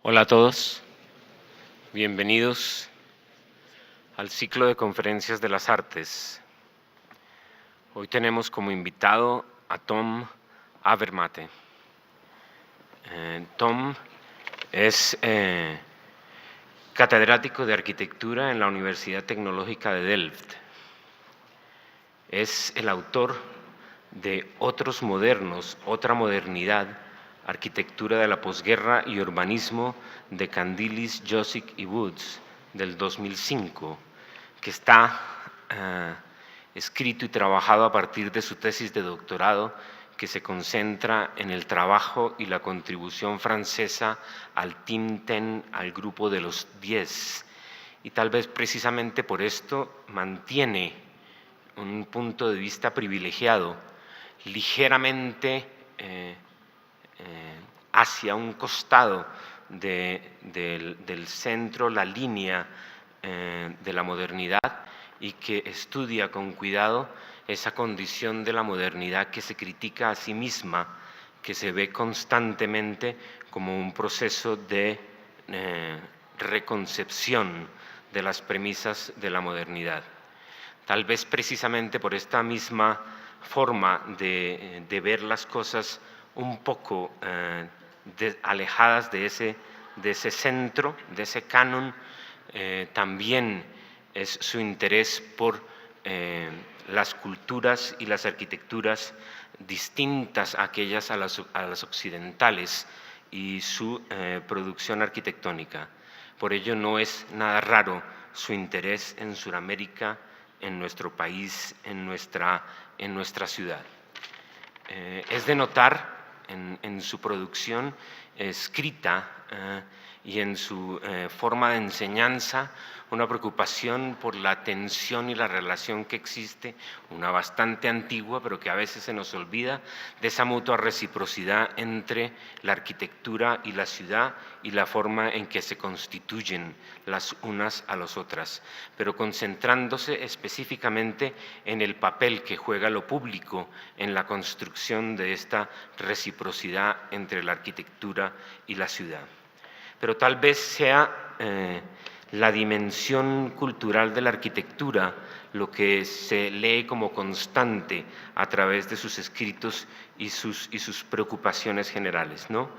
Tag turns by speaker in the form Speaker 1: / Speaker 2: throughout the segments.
Speaker 1: Hola a todos, bienvenidos al ciclo de conferencias de las artes. Hoy tenemos como invitado a Tom Avermaet. Tom es catedrático de arquitectura en la Universidad Tecnológica de Delft. Es el autor de Otros modernos, otra modernidad, arquitectura de la posguerra y urbanismo de Candilis, Josic y Woods, del 2005, que está escrito y trabajado a partir de su tesis de doctorado, que se concentra en el trabajo y la contribución francesa al Team 10, al grupo de los 10. Y tal vez precisamente por esto mantiene un punto de vista privilegiado, ligeramente hacia un costado del centro, la línea de la modernidad, y que estudia con cuidado esa condición de la modernidad que se critica a sí misma, que se ve constantemente como un proceso de reconcepción de las premisas de la modernidad. Tal vez precisamente por esta misma forma de ver las cosas un poco alejadas de ese centro, de ese canon, también es su interés por las culturas y las arquitecturas distintas a aquellas a las occidentales y su producción arquitectónica. Por ello no es nada raro su interés en Sudamérica, en nuestro país, en nuestra ciudad. Es de notar en su producción escrita y en su forma de enseñanza una preocupación por la tensión y la relación que existe, una bastante antigua, pero que a veces se nos olvida, de esa mutua reciprocidad entre la arquitectura y la ciudad y la forma en que se constituyen las unas a las otras, pero concentrándose específicamente en el papel que juega lo público en la construcción de esta reciprocidad entre la arquitectura y la ciudad. Pero tal vez sea la dimensión cultural de la arquitectura lo que se lee como constante a través de sus escritos y sus preocupaciones generales, ¿no?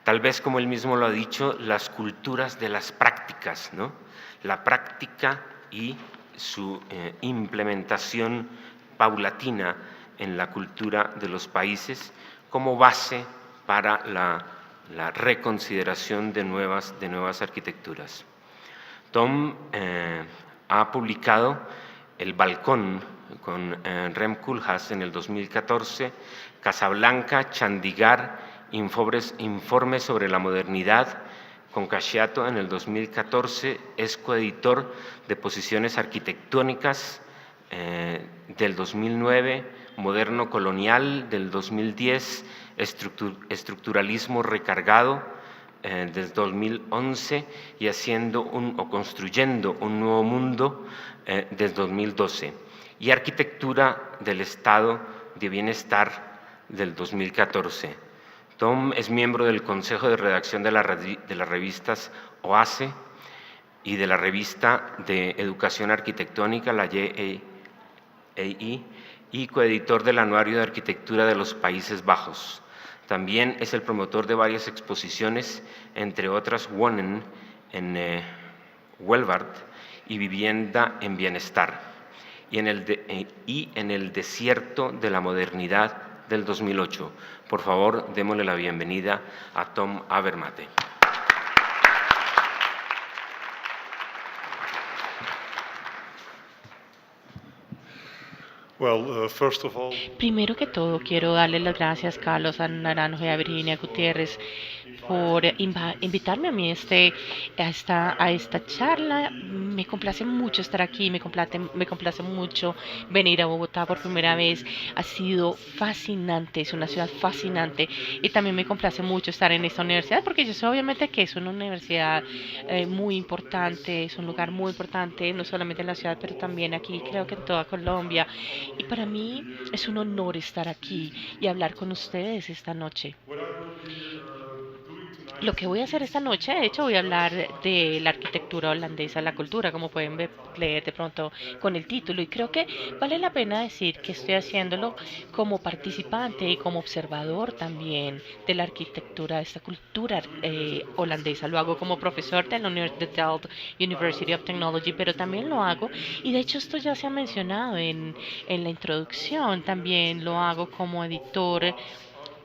Speaker 1: Tal vez, como él mismo lo ha dicho, las culturas de las prácticas, ¿no? La práctica y su implementación paulatina en la cultura de los países como base para la reconsideración de nuevas arquitecturas. Tom ha publicado El Balcón con Rem Koolhaas en el 2014, Casablanca, Chandigarh, Informe sobre la modernidad, con Casciato en el 2014, es coeditor de Posiciones arquitectónicas del 2009, Moderno colonial del 2010, Estructuralismo recargado del 2011 y construyendo un nuevo mundo del 2012, y Arquitectura del Estado de Bienestar del 2014. Tom es miembro del Consejo de Redacción de las revistas OASE y de la Revista de Educación Arquitectónica, la JAI, y coeditor del Anuario de Arquitectura de los Países Bajos. También es el promotor de varias exposiciones, entre otras Wonen en Welvaart y Vivienda en Bienestar, y en el Desierto de la Modernidad del 2008. Por favor, démosle la bienvenida a Tom Avermaet.
Speaker 2: Primero que todo, quiero darle las gracias, Carlos, a Naranjo y a Virginia Gutiérrez por invitarme a mí a esta charla. Me complace mucho estar aquí, me complace mucho venir a Bogotá por primera vez. Ha sido fascinante, es una ciudad fascinante, y también me complace mucho estar en esta universidad porque yo sé obviamente que es una universidad muy importante, es un lugar muy importante, no solamente en la ciudad, pero también aquí, creo que en toda Colombia. Y para mí es un honor estar aquí y hablar con ustedes esta noche. Lo que voy a hacer esta noche, de hecho, voy a hablar de la arquitectura holandesa, la cultura, como pueden leer de pronto con el título. Y creo que vale la pena decir que estoy haciéndolo como participante y como observador también de la arquitectura, de esta cultura holandesa. Lo hago como profesor de la de Delft University of Technology, pero también lo hago, y de hecho esto ya se ha mencionado en la introducción, también lo hago como editor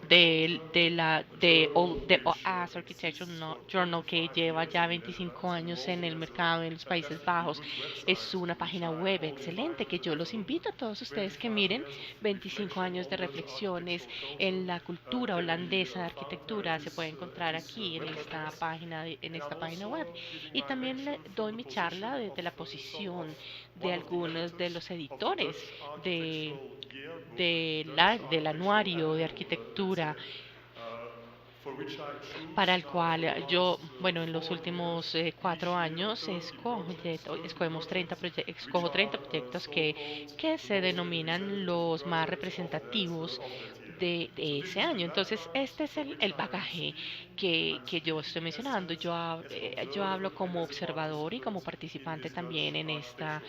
Speaker 2: de OAS Architecture Journal, que lleva ya 25 años en el mercado en los Países Bajos. Es una página web excelente que yo los invito a todos ustedes que miren. 25 años de reflexiones en la cultura holandesa de arquitectura se puede encontrar aquí en en esta página web. Y también le doy mi charla desde la posición de algunos de los editores de del anuario de arquitectura, para el cual yo, bueno, en los últimos 4 años escojo 30 proyectos que se denominan los más representativos de ese año. Entonces, este es el bagaje que yo estoy mencionando. Yo hablo como observador y como participante también en esta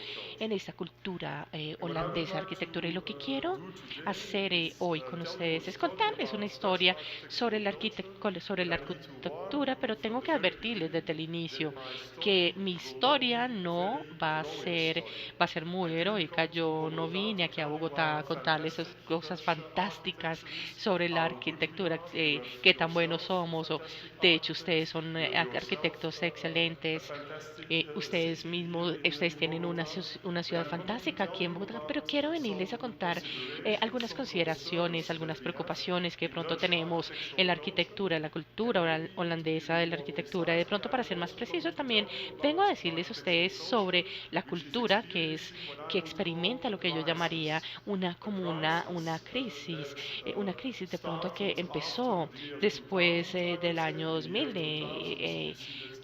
Speaker 2: cultura holandesa de arquitectura. Y lo que quiero hacer hoy con ustedes es contarles una historia sobre la arquitectura, pero tengo que advertirles desde el inicio que mi historia no va a ser muy heroica. Yo no vine aquí a Bogotá a contarles esas cosas fantásticas sobre la arquitectura, qué tan buenos somos, o de hecho ustedes son arquitectos excelentes, ustedes mismos, ustedes tienen una ciudad fantástica aquí en Bogotá, pero quiero venirles a contar algunas consideraciones, algunas preocupaciones que de pronto tenemos en la arquitectura, en la cultura holandesa de la arquitectura. De pronto, para ser más preciso, también vengo a decirles a ustedes sobre la cultura que experimenta lo que yo llamaría una crisis de pronto que empezó después del año 2000.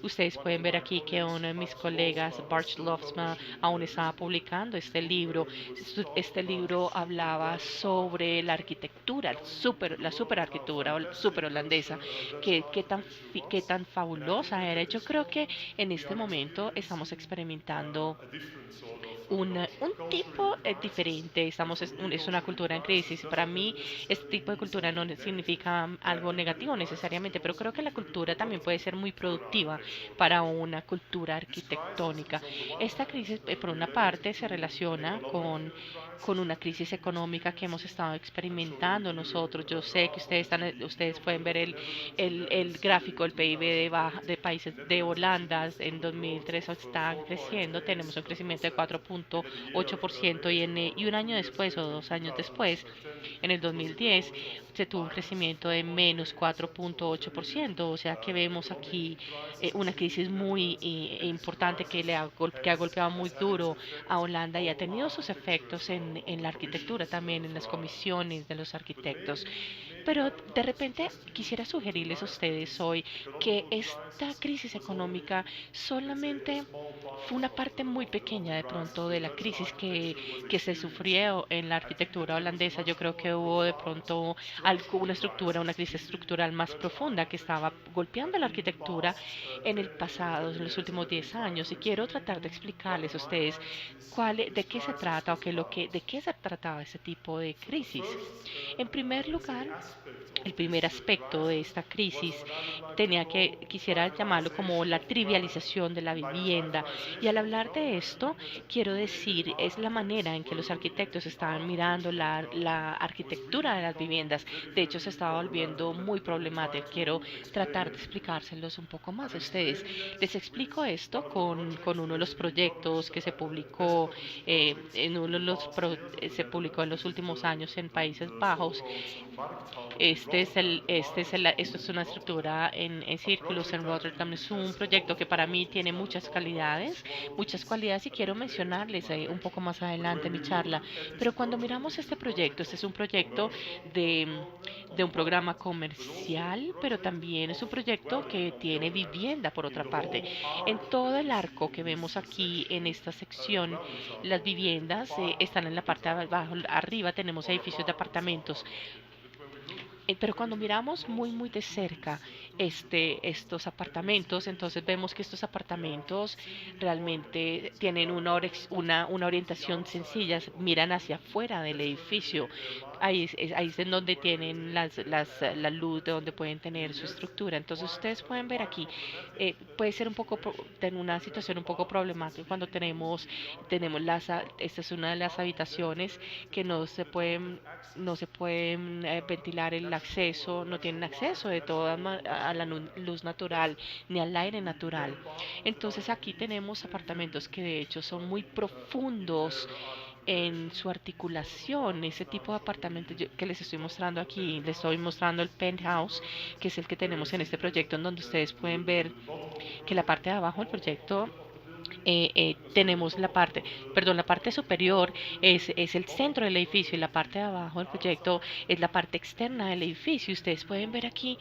Speaker 2: Ustedes pueden ver aquí que uno de mis colegas, Bart Lofsma, aún estaba publicando este libro. Este libro hablaba sobre la arquitectura, la superarquitectura super holandesa, qué tan fabulosa era. Yo creo que en este momento estamos experimentando un tipo diferente. Es una cultura en crisis. Para mí, este tipo de cultura no significa algo negativo necesariamente, pero creo que la cultura también puede ser muy productiva para una cultura arquitectónica. Esta crisis, por una parte, se relaciona con una crisis económica que hemos estado experimentando nosotros. Yo sé que ustedes pueden ver el gráfico, el PIB de países de Holanda en 2003 está creciendo. Tenemos un crecimiento de 4.8%, y un año después o 2 años después, en el 2010, se tuvo un crecimiento de menos 4.8%. O sea que vemos aquí una crisis muy importante que ha golpeado muy duro a Holanda y ha tenido sus efectos en la arquitectura también, en las comisiones de los arquitectos. Pero de repente quisiera sugerirles a ustedes hoy que esta crisis económica solamente fue una parte muy pequeña de pronto de la crisis que se sufrió en la arquitectura holandesa. Yo creo que hubo de pronto una crisis estructural más profunda que estaba golpeando la arquitectura en el pasado, en los últimos 10 años. Y quiero tratar de explicarles a ustedes de qué se trata, de qué se trataba ese tipo de crisis. En primer lugar, el primer aspecto de esta crisis quisiera llamarlo como la trivialización de la vivienda. Y al hablar de esto, quiero decir, es la manera en que los arquitectos estaban mirando la arquitectura de las viviendas. De hecho, se estaba volviendo muy problemática. Quiero tratar de explicárselos un poco más a ustedes. Les explico esto con uno de los proyectos que se publicó se publicó en los últimos años en Países Bajos. Esto es una estructura en círculos en Rotterdam. Es un proyecto que para mí tiene muchas cualidades, y quiero mencionarles un poco más adelante en mi charla. Pero cuando miramos este proyecto, este es un proyecto de, de un programa comercial, pero también es un proyecto que tiene vivienda por otra parte. En todo el arco que vemos aquí en esta sección, las viviendas están en la parte de abajo. Arriba tenemos edificios de apartamentos. Pero cuando miramos muy de cerca estos apartamentos. Entonces vemos que estos apartamentos realmente tienen una orientación sencilla, miran hacia afuera del edificio. Ahí es en donde tienen la luz, de donde pueden tener su estructura. Entonces ustedes pueden ver aquí, puede ser tener una situación un poco problemática cuando tenemos esta es una de las habitaciones que no se pueden ventilar el acceso, no tienen acceso a la luz natural ni al aire natural. Entonces aquí tenemos apartamentos que de hecho son muy profundos en su articulación, ese tipo de apartamentos que les estoy mostrando aquí. Les estoy mostrando el penthouse, que es el que tenemos en este proyecto, en donde ustedes pueden ver que la parte de abajo del proyecto, tenemos la parte superior es el centro del edificio, y la parte de abajo del proyecto es la parte externa del edificio. Ustedes pueden ver aquí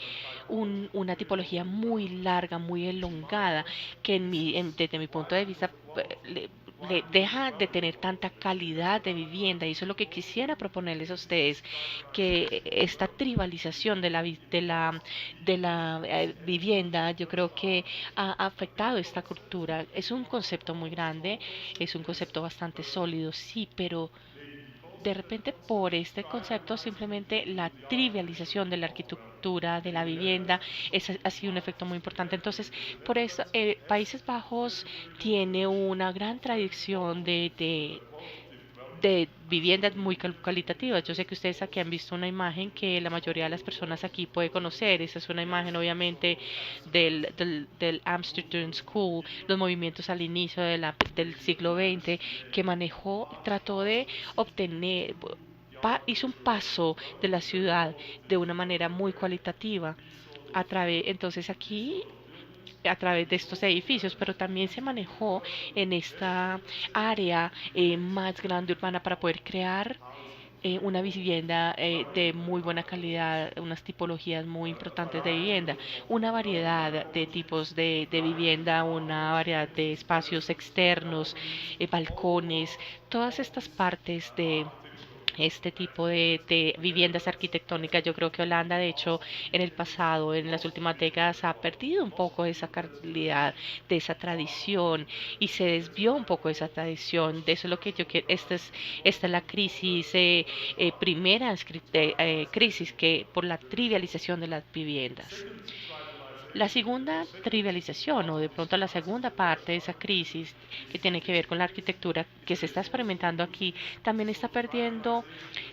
Speaker 2: una tipología muy larga, muy elongada, que desde mi punto de vista le deja de tener tanta calidad de vivienda, y eso es lo que quisiera proponerles a ustedes, que esta tribalización de la vivienda, yo creo que ha afectado esta cultura. Es un concepto muy grande, es un concepto bastante sólido, sí, pero de repente por este concepto simplemente la trivialización de la arquitectura, de la vivienda, ha sido un efecto muy importante. Entonces, por eso Países Bajos tiene una gran tradición de viviendas muy calitativas. Yo sé que ustedes aquí han visto una imagen que la mayoría de las personas aquí puede conocer. Esa es una imagen obviamente del Amsterdam School, los movimientos al inicio del siglo XX, que trató de obtener, hizo un paso de la ciudad de una manera muy cualitativa. Entonces aquí, a través de estos edificios, pero también se manejó en esta área más grande urbana para poder crear una vivienda de muy buena calidad, unas tipologías muy importantes de vivienda, una variedad de tipos de vivienda, una variedad de espacios externos, balcones, todas estas partes de este tipo de viviendas arquitectónicas. Yo creo que Holanda, de hecho, en el pasado, en las últimas décadas, ha perdido un poco esa calidad, de esa tradición, y se desvió un poco de esa tradición. De eso es lo que yo quiero. Esta es la crisis, primera crisis, que por la trivialización de las viviendas. La segunda trivialización, o de pronto la segunda parte de esa crisis, que tiene que ver con la arquitectura que se está experimentando aquí, también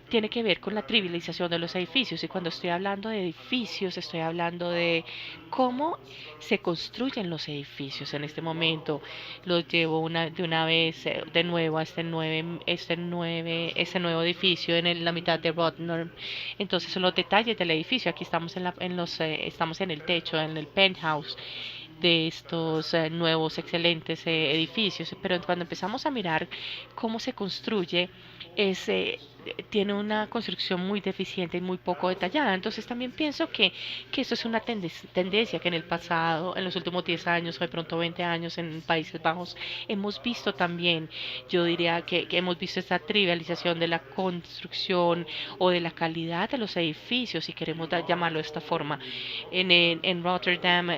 Speaker 2: tiene que ver con la trivialización de los edificios. Y cuando estoy hablando de edificios, estoy hablando de cómo se construyen los edificios en este momento. Los llevo de una vez de nuevo a este nuevo edificio la mitad de Rotterdam. Entonces son los detalles del edificio. Aquí estamos estamos en el techo, en el penthouse de estos nuevos excelentes edificios. Pero cuando empezamos a mirar cómo se construye, es, eh, tiene una construcción muy deficiente y muy poco detallada. Entonces también pienso que esto es una tendencia que en el pasado, en los últimos 10 años o de pronto 20 años en Países Bajos, hemos visto también. Yo diría que hemos visto esta trivialización de la construcción o de la calidad de los edificios, si queremos llamarlo de esta forma. En Rotterdam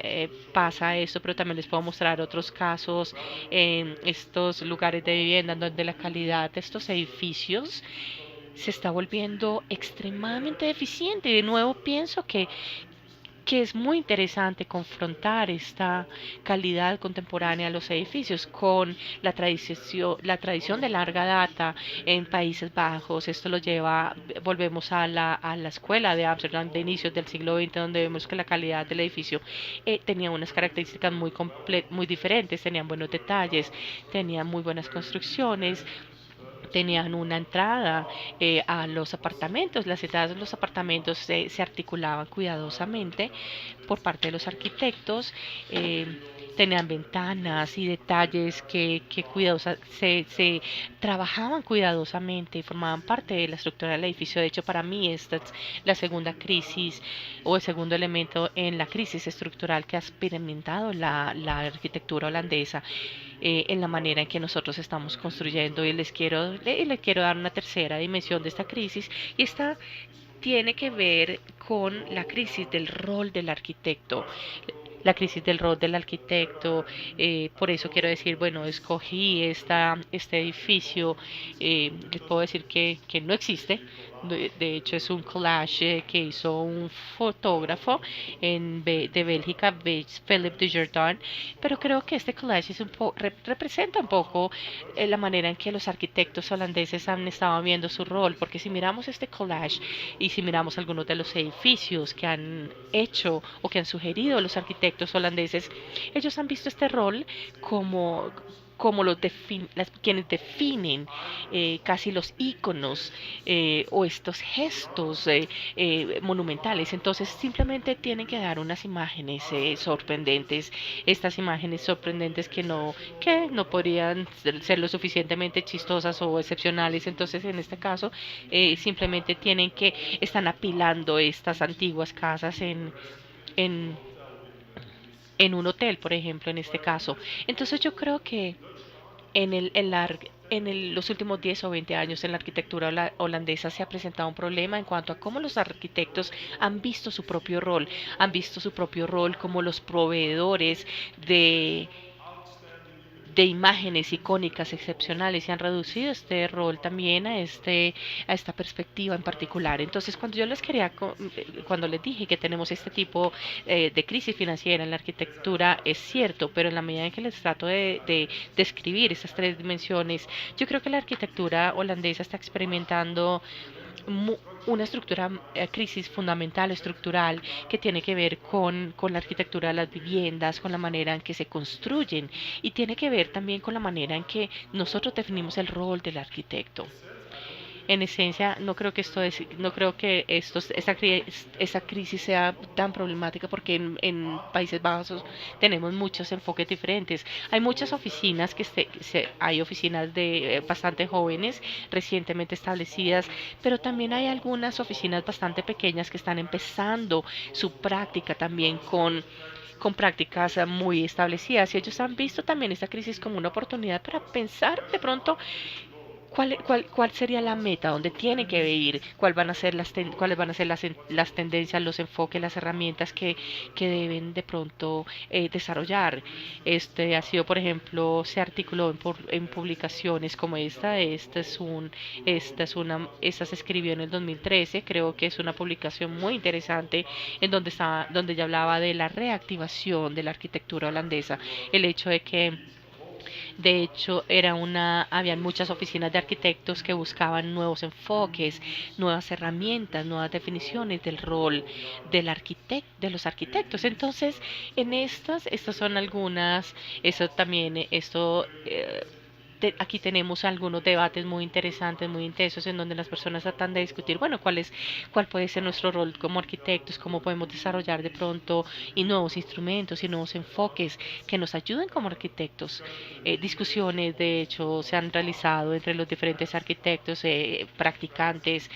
Speaker 2: pasa esto, pero también les puedo mostrar otros casos en estos lugares de vivienda donde la calidad de estos edificios se está volviendo extremadamente deficiente. De nuevo pienso que es muy interesante confrontar esta calidad contemporánea de los edificios con la tradición de larga data en Países Bajos. Esto volvemos a la escuela de Ámsterdam de inicios del siglo XX, donde vemos que la calidad del edificio tenía unas características muy diferentes, tenían buenos detalles, tenían muy buenas construcciones, tenían una entrada a los apartamentos. Las entradas de los apartamentos se articulaban cuidadosamente por parte de los arquitectos. Tenían ventanas y detalles se trabajaban cuidadosamente y formaban parte de la estructura del edificio. De hecho, para mí esta es la segunda crisis, o el segundo elemento en la crisis estructural que ha experimentado la arquitectura holandesa, en la manera en que nosotros estamos construyendo. Y les quiero dar una tercera dimensión de esta crisis, y esta tiene que ver con la crisis del rol del arquitecto. La crisis del rol del arquitecto, por eso quiero decir, bueno, escogí este edificio, les puedo decir que no existe, de hecho es un collage que hizo un fotógrafo de Bélgica, Philip Dujardin, pero creo que este collage es representa un poco la manera en que los arquitectos holandeses han estado viendo su rol, porque si miramos este collage y si miramos algunos de los edificios que han hecho o que han sugerido los arquitectos holandeses, ellos han visto este rol como quienes definen casi los íconos o estos gestos monumentales. Entonces simplemente tienen que dar unas imágenes sorprendentes, estas imágenes sorprendentes que no podrían ser lo suficientemente chistosas o excepcionales. Entonces en este caso simplemente están apilando estas antiguas casas en, en un hotel, por ejemplo, en este caso. Entonces yo creo que los últimos 10 o 20 años en la arquitectura holandesa se ha presentado un problema en cuanto a cómo los arquitectos han visto su propio rol como los proveedores de de imágenes icónicas excepcionales y han reducido este rol también a esta perspectiva en particular. Entonces, cuando les dije que tenemos este tipo de crisis financiera en la arquitectura, es cierto, pero en la medida en que les trato de describir estas tres dimensiones, yo creo que la arquitectura holandesa está experimentando una crisis fundamental, estructural, que tiene que ver con la arquitectura de las viviendas, con la manera en que se construyen y tiene que ver también con la manera en que nosotros definimos el rol del arquitecto. En esencia, no creo que esa crisis sea tan problemática porque en Países Bajos tenemos muchos enfoques diferentes. Hay muchas oficinas hay oficinas de bastante jóvenes, recientemente establecidas, pero también hay algunas oficinas bastante pequeñas que están empezando su práctica también con prácticas muy establecidas y ellos han visto también esta crisis como una oportunidad para pensar de pronto cuál sería la meta, dónde tiene que ir, cuáles van a ser las tendencias, los enfoques, las herramientas que deben de pronto desarrollar. Este ha sido, por ejemplo, se articuló en publicaciones como esta se escribió en el 2013, creo que es una publicación muy interesante donde ya hablaba de la reactivación de la arquitectura holandesa, el hecho de que de hecho, habían muchas oficinas de arquitectos que buscaban nuevos enfoques, nuevas herramientas, nuevas definiciones del rol de los arquitectos. Entonces, estas son algunas, eso también, esto aquí tenemos algunos debates muy interesantes, muy intensos, en donde las personas tratan de discutir, bueno, cuál puede ser nuestro rol como arquitectos, cómo podemos desarrollar de pronto y nuevos instrumentos y nuevos enfoques que nos ayuden como arquitectos. Discusiones, de hecho, se han realizado entre los diferentes arquitectos, practicantes,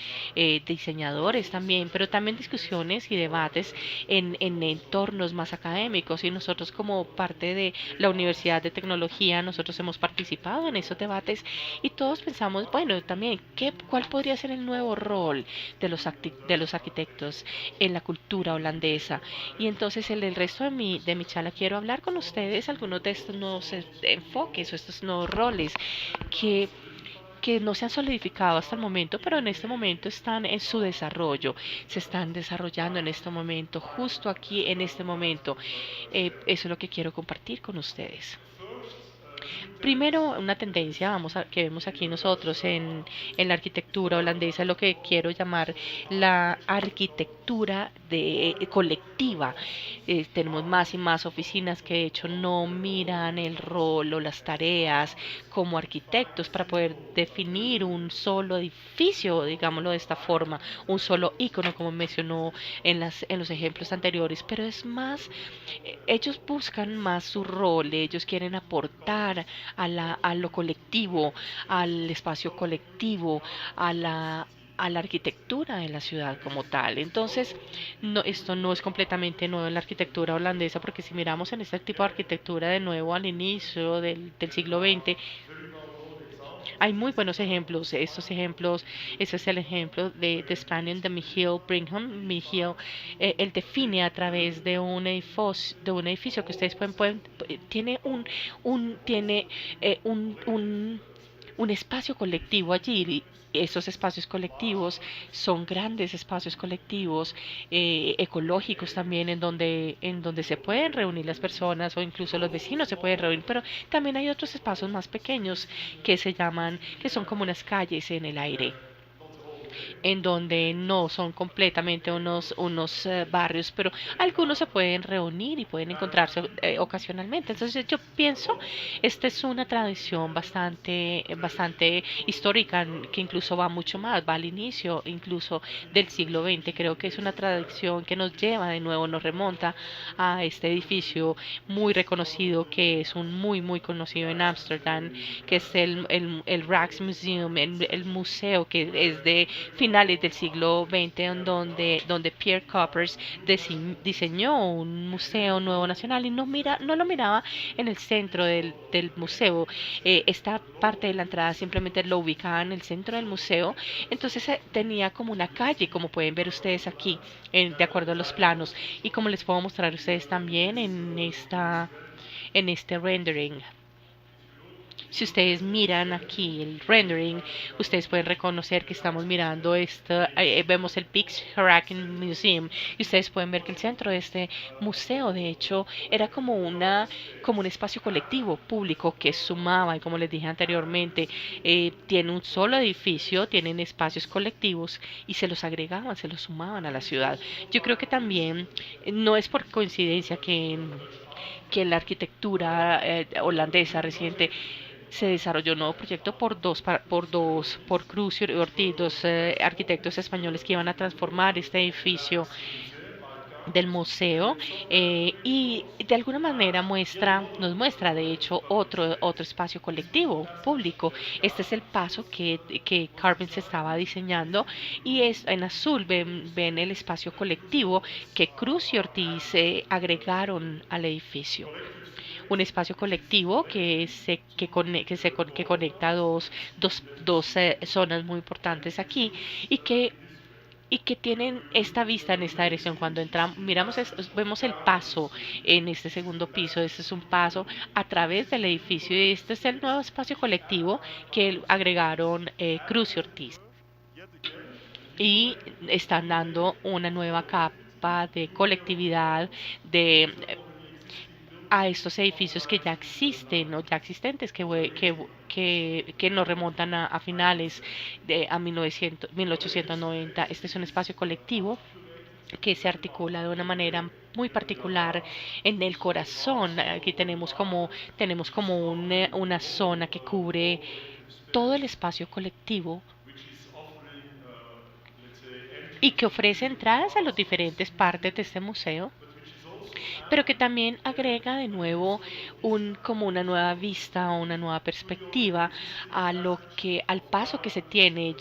Speaker 2: diseñadores también, pero también discusiones y debates en entornos más académicos y nosotros como parte de la Universidad de Tecnología, nosotros hemos participado en esos debates y todos pensamos, bueno, también, ¿cuál podría ser el nuevo rol de los arquitectos en la cultura holandesa? Y entonces en el resto de mi charla quiero hablar con ustedes algunos de estos nuevos enfoques o estos nuevos roles que no se han solidificado hasta el momento, pero en este momento están en su desarrollo, se están desarrollando en este momento, justo aquí en este momento. Eso es lo que quiero compartir con ustedes. Primero, una tendencia que vemos aquí nosotros en la arquitectura holandesa, es lo que quiero llamar la arquitectura colectiva. Tenemos más y más oficinas que de hecho no miran el rol o las tareas como arquitectos para poder definir un solo edificio, digámoslo de esta forma, un solo icono como mencionó en los ejemplos anteriores, pero es más, ellos buscan más su rol, ellos quieren aportar a lo colectivo, al espacio colectivo, a la arquitectura de la ciudad como tal. Entonces, esto no es completamente nuevo en la arquitectura holandesa, porque si miramos en este tipo de arquitectura de nuevo al inicio del siglo XX, Hay muy buenos ejemplos. Estos ejemplos, ese es el ejemplo de Spaniel de Michiel Brigham. Michiel, él define a través de un edificio que ustedes tiene tiene un espacio colectivo allí. Esos espacios colectivos son grandes espacios colectivos ecológicos también en donde se pueden reunir las personas o incluso los vecinos se pueden reunir, pero también hay otros espacios más pequeños que son como unas calles en el aire en donde no son completamente unos barrios, pero algunos se pueden reunir y pueden encontrarse ocasionalmente. Entonces yo pienso, esta es una tradición bastante histórica, que incluso va mucho más, va al inicio incluso del siglo XX. Creo que es una tradición que nos lleva de nuevo, nos remonta a este edificio muy reconocido, que es un muy conocido en Ámsterdam, que es el Rijksmuseum, el museo que es de finales del siglo XX, donde Pierre Coppers diseñó un museo nuevo nacional y no lo miraba en el centro del museo. Esta parte de la entrada simplemente lo ubicaba en el centro del museo, entonces tenía como una calle, como pueden ver ustedes aquí, de acuerdo a los planos, y como les puedo mostrar a ustedes también en este rendering. Si ustedes miran aquí el rendering, ustedes pueden reconocer que estamos mirando vemos el Pix-Haraken Museum y ustedes pueden ver que el centro de este museo, de hecho, era como un espacio colectivo público que sumaba, y como les dije anteriormente, tiene un solo edificio, tienen espacios colectivos y se los agregaban, se los sumaban a la ciudad. Yo creo que también no es por coincidencia que la arquitectura holandesa reciente se desarrolló un nuevo proyecto por Cruz y Ortiz, dos arquitectos españoles que iban a transformar este edificio del museo y de alguna manera nos muestra de hecho otro espacio colectivo, público. Este es el paso que Carbon se estaba diseñando y es en azul ven el espacio colectivo que Cruz y Ortiz agregaron al edificio, un espacio colectivo que conecta dos zonas muy importantes aquí y que tienen esta vista en esta dirección. Cuando entramos, vemos el paso en este segundo piso. Este es un paso a través del edificio y este es el nuevo espacio colectivo que agregaron Cruz y Ortiz. Y están dando una nueva capa de colectividad, de a estos edificios que ya existen o ya existentes que nos remontan a finales a 1890. Este es un espacio colectivo que se articula de una manera muy particular en el corazón. Aquí tenemos como una zona que cubre todo el espacio colectivo y que ofrece entradas a las diferentes partes de este museo, pero que también agrega de nuevo como una nueva vista, una nueva perspectiva al paso que se tiene.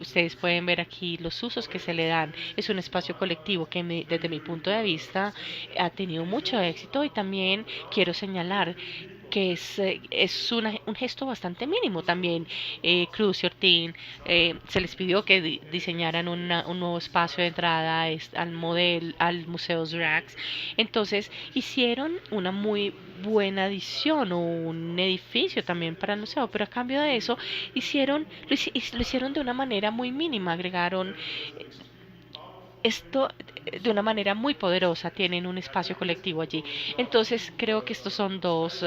Speaker 2: Ustedes pueden ver aquí los usos que se le dan. Es un espacio colectivo que desde mi punto de vista ha tenido mucho éxito y también quiero señalar que es un gesto bastante mínimo también. Cruz y Ortiz se les pidió que diseñaran un nuevo espacio de entrada al Museo Rax. Entonces hicieron una muy buena adición o un edificio también para el museo, pero a cambio de eso lo hicieron de una manera muy mínima, agregaron esto de una manera muy poderosa, tienen un espacio colectivo allí. Entonces creo que estos son dos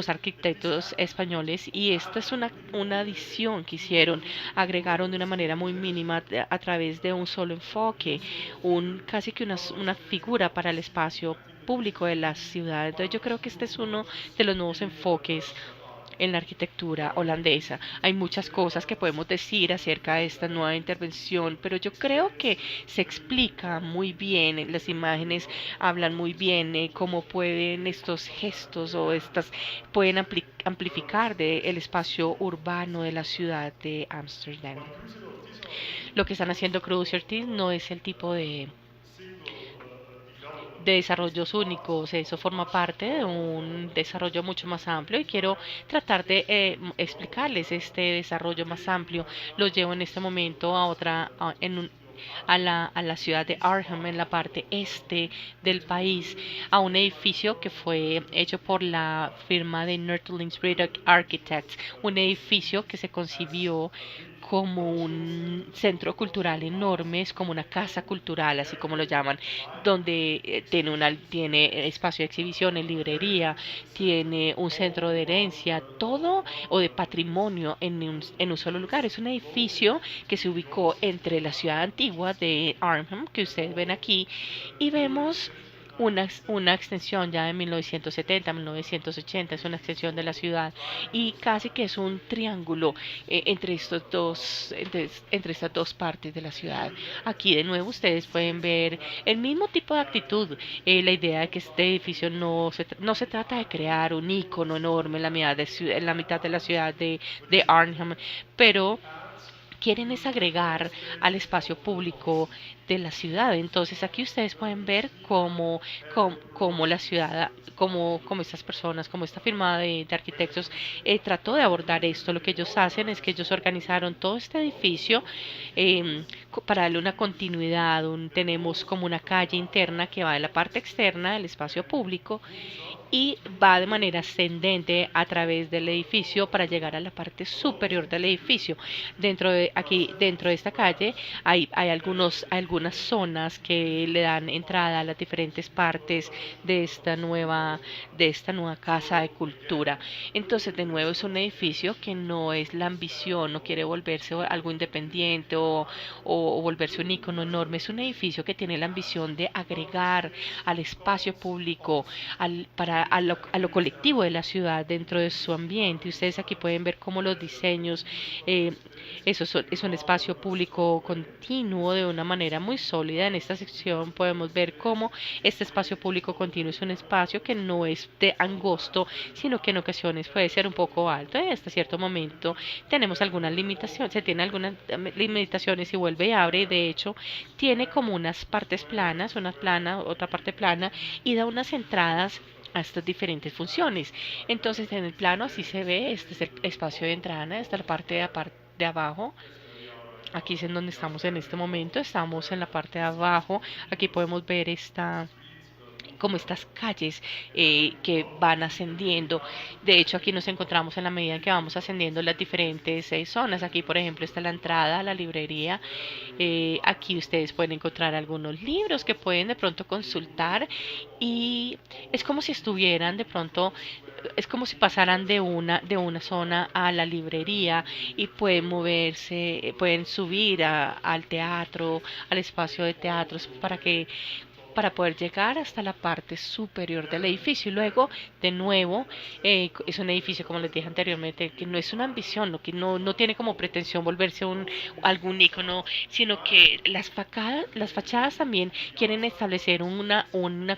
Speaker 2: arquitectos españoles y esta es una adición que hicieron, agregaron de una manera muy mínima a través de un solo enfoque, casi que una figura para el espacio público de la ciudad. Entonces yo creo que este es uno de los nuevos enfoques en la arquitectura holandesa. Hay muchas cosas que podemos decir acerca de esta nueva intervención, pero yo creo que se explica muy bien, las imágenes hablan muy bien cómo pueden estos gestos o estas pueden amplificar el espacio urbano de la ciudad de Ámsterdam. Lo que están haciendo Cruz y Ortiz no es el tipo de desarrollos únicos. Eso forma parte de un desarrollo mucho más amplio y quiero tratar de explicarles este desarrollo más amplio. Lo llevo en este momento a otra, a la ciudad de Arnhem, en la parte este del país, a un edificio que fue hecho por la firma de Nurtling British Architects, un edificio que se concibió como un centro cultural enorme, es como una casa cultural, así como lo llaman, donde tiene espacio de exhibiciones, librería, tiene un centro de herencia, todo o de patrimonio en un solo lugar. Es un edificio que se ubicó entre la ciudad antigua de Arnhem, que ustedes ven aquí, y vemos una extensión ya de 1970, 1980, es una extensión de la ciudad y casi que es un triángulo entre estas dos partes de la ciudad. Aquí de nuevo ustedes pueden ver el mismo tipo de actitud, la idea de que este edificio no se trata de crear un icono enorme en la mitad de la ciudad de Arnhem, pero quieren es agregar al espacio público de la ciudad. Entonces aquí ustedes pueden ver cómo la ciudad, como estas personas, como esta firma de arquitectos trató de abordar esto. Lo que ellos hacen es que ellos organizaron todo este edificio para darle una continuidad. Tenemos como una calle interna que va de la parte externa del espacio público y va de manera ascendente a través del edificio para llegar a la parte superior del edificio. Dentro de esta calle hay algunas zonas que le dan entrada a las diferentes partes de esta nueva casa de cultura. Entonces, de nuevo, es un edificio que no es la ambición, no quiere volverse algo independiente o volverse un icono enorme. Es un edificio que tiene la ambición de agregar al espacio público, a lo colectivo de la ciudad dentro de su ambiente. Ustedes aquí pueden ver cómo los diseños, es un espacio público continuo de una manera muy sólida. En esta sección podemos ver cómo este espacio público continuo es un espacio que no es de angosto, sino que en ocasiones puede ser un poco alto. Y hasta cierto momento tenemos algunas limitaciones, se tiene algunas limitaciones y vuelve y abre. De hecho, tiene como unas partes planas, una plana, otra parte plana, y da unas entradas a estas diferentes funciones. Entonces, en el plano así se ve, este es el espacio de entrada, esta es la parte de abajo. Aquí es en donde estamos en este momento, estamos en la parte de abajo. Aquí podemos ver como estas calles que van ascendiendo. De hecho, aquí nos encontramos en la medida en que vamos ascendiendo las diferentes zonas. Aquí, por ejemplo, está la entrada a la librería. Aquí ustedes pueden encontrar algunos libros que pueden de pronto consultar y es como si estuvieran de pronto, es como si pasaran de una zona a la librería y pueden moverse, pueden subir al teatro, al espacio de teatros para poder llegar hasta la parte superior del edificio. Y luego, de nuevo, es un edificio, como les dije anteriormente, que no es una ambición, que no tiene como pretensión volverse algún icono, sino que las fachadas también quieren establecer una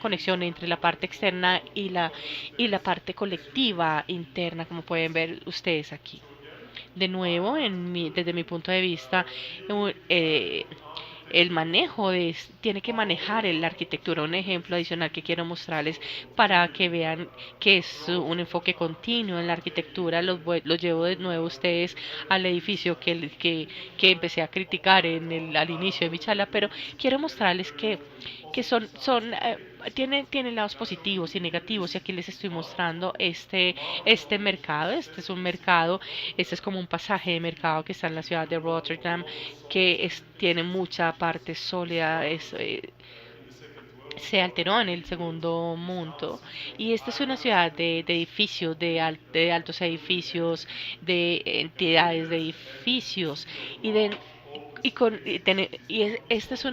Speaker 2: conexión entre la parte externa y la parte colectiva interna, como pueden ver ustedes aquí. De nuevo, desde mi punto de vista, el manejo tiene que manejar la arquitectura. Un ejemplo adicional que quiero mostrarles para que vean que es un enfoque continuo en la arquitectura. Los llevo de nuevo ustedes al edificio que empecé a criticar al inicio de mi charla, pero quiero mostrarles que tienen lados positivos y negativos, y aquí les estoy mostrando este mercado. Este es un mercado, este es como un pasaje de mercado que está en la ciudad de Rotterdam, que tiene mucha parte sólida, se alteró en el segundo mundo, y esta es una ciudad de edificios, de altos edificios, de entidades de edificios y de este es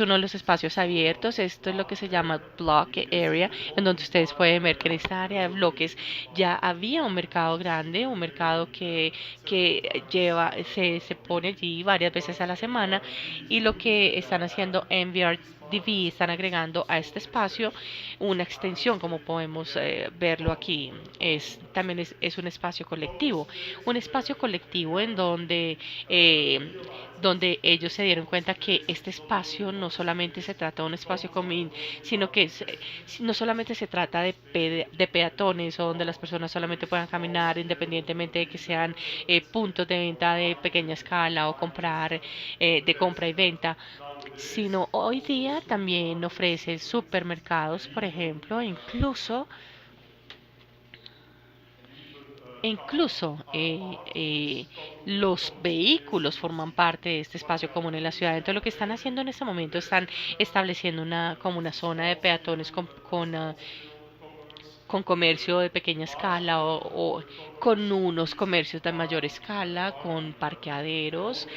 Speaker 2: uno de los espacios abiertos. Esto es lo que se llama block area, en donde ustedes pueden ver que en esta área de bloques ya había un mercado grande, un mercado que se pone allí varias veces a la semana, y lo que están haciendo están agregando a este espacio una extensión, como podemos verlo aquí. También es un espacio colectivo en donde ellos se dieron cuenta que este espacio no solamente se trata de un espacio común, sino que no solamente se trata de peatones o donde las personas solamente puedan caminar independientemente de que sean puntos de venta de pequeña escala o de compra y venta, sino hoy día también ofrece supermercados, por ejemplo, incluso los vehículos forman parte de este espacio común en la ciudad. Entonces, lo que están haciendo en este momento, están estableciendo como una zona de peatones con comercio de pequeña escala o con unos comercios de mayor escala, con parqueaderos.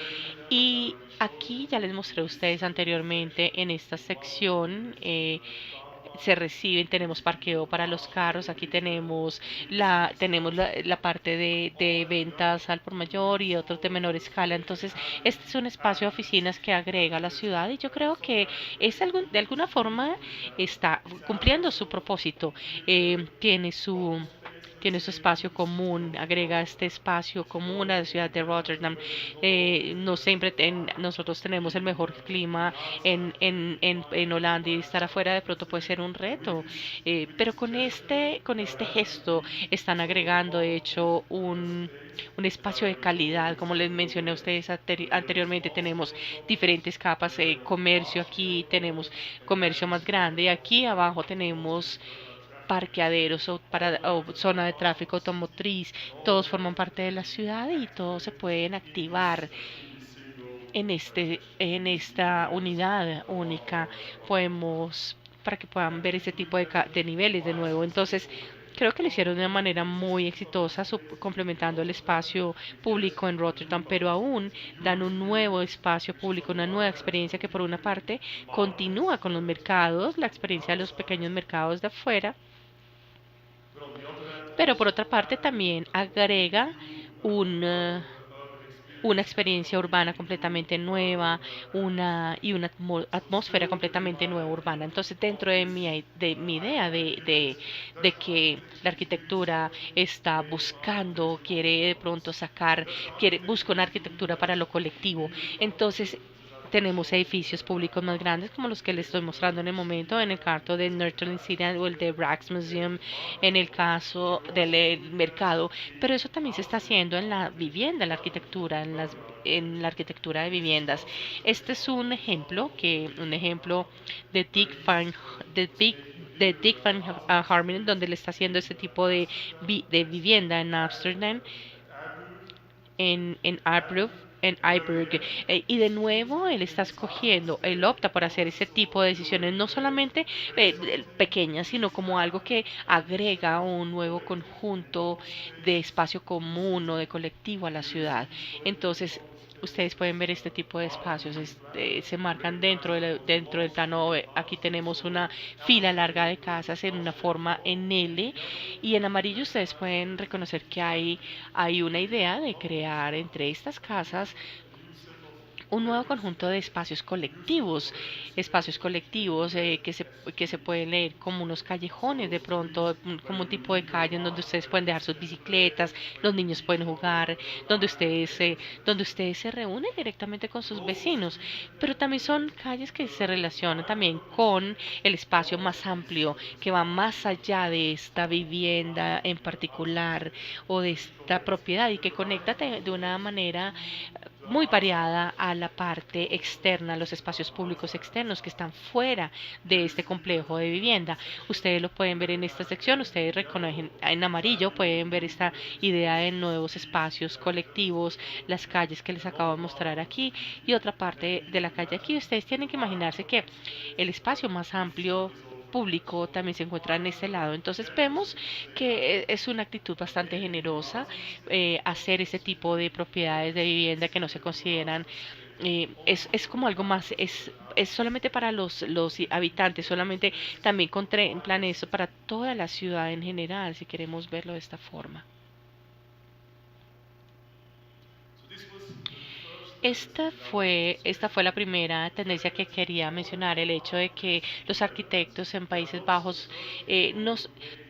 Speaker 2: Y aquí ya les mostré a ustedes anteriormente en esta sección. Tenemos parqueo para los carros, aquí tenemos la parte de ventas al por mayor y otros de menor escala. Entonces, este es un espacio de oficinas que agrega a la ciudad y yo creo que de alguna forma está cumpliendo su propósito. Tiene su espacio común, agrega este espacio común a la ciudad de Rotterdam. No siempre nosotros tenemos el mejor clima en Holanda, y estar afuera de pronto puede ser un reto, pero con este gesto están agregando, de hecho, un espacio de calidad. Como les mencioné a ustedes anteriormente, tenemos diferentes capas de comercio. Aquí tenemos comercio más grande y aquí abajo tenemos parqueaderos o zona de tráfico automotriz. Todos forman parte de la ciudad y todos se pueden activar en esta unidad única. Para que puedan ver ese tipo de niveles de nuevo. Entonces, creo que lo hicieron de una manera muy exitosa, complementando el espacio público en Rotterdam, pero aún dan un nuevo espacio público, una nueva experiencia que por una parte continúa con los mercados, la experiencia de los pequeños mercados de afuera, pero por otra parte también agrega un, una experiencia urbana completamente nueva, una atmósfera completamente nueva urbana. Entonces, dentro de mi idea de que la arquitectura está buscando, quiere de pronto busca una arquitectura para lo colectivo. Entonces, tenemos edificios públicos más grandes como los que les estoy mostrando en el momento, en el caso de Northern City o el de Rijksmuseum, en el caso del mercado, pero eso también se está haciendo en la vivienda, en la arquitectura, en la arquitectura de viviendas. Este es un ejemplo de Dick Van Harmelen, donde le está haciendo este tipo de vivienda en Amsterdam, en Arbroath, en Iburg. Y de nuevo él opta por hacer ese tipo de decisiones, no solamente pequeñas, sino como algo que agrega un nuevo conjunto de espacio común o de colectivo a la ciudad. Entonces, ustedes pueden ver este tipo de espacios, se marcan dentro del plano. Aquí tenemos una fila larga de casas en una forma en L, y en amarillo ustedes pueden reconocer que hay una idea de crear entre estas casas un nuevo conjunto de espacios colectivos que se pueden leer como unos callejones, de pronto, como un tipo de calle en donde ustedes pueden dejar sus bicicletas, los niños pueden jugar, donde ustedes se reúnen directamente con sus vecinos, pero también son calles que se relacionan también con el espacio más amplio, que va más allá de esta vivienda en particular o de esta propiedad, y que conecta de una manera muy variada a la parte externa, los espacios públicos externos que están fuera de este complejo de vivienda. Ustedes lo pueden ver en esta sección, ustedes reconocen en amarillo, pueden ver esta idea de nuevos espacios colectivos, las calles que les acabo de mostrar aquí y otra parte de la calle aquí. Ustedes tienen que imaginarse que el espacio más amplio público también se encuentra en este lado. Entonces vemos que es una actitud bastante generosa hacer ese tipo de propiedades de vivienda que no se consideran, es como algo más, es solamente para los habitantes, solamente también contemplan eso para toda la ciudad en general, si queremos verlo de esta forma. Esta fue la primera tendencia que quería mencionar, el hecho de que los arquitectos en Países Bajos nos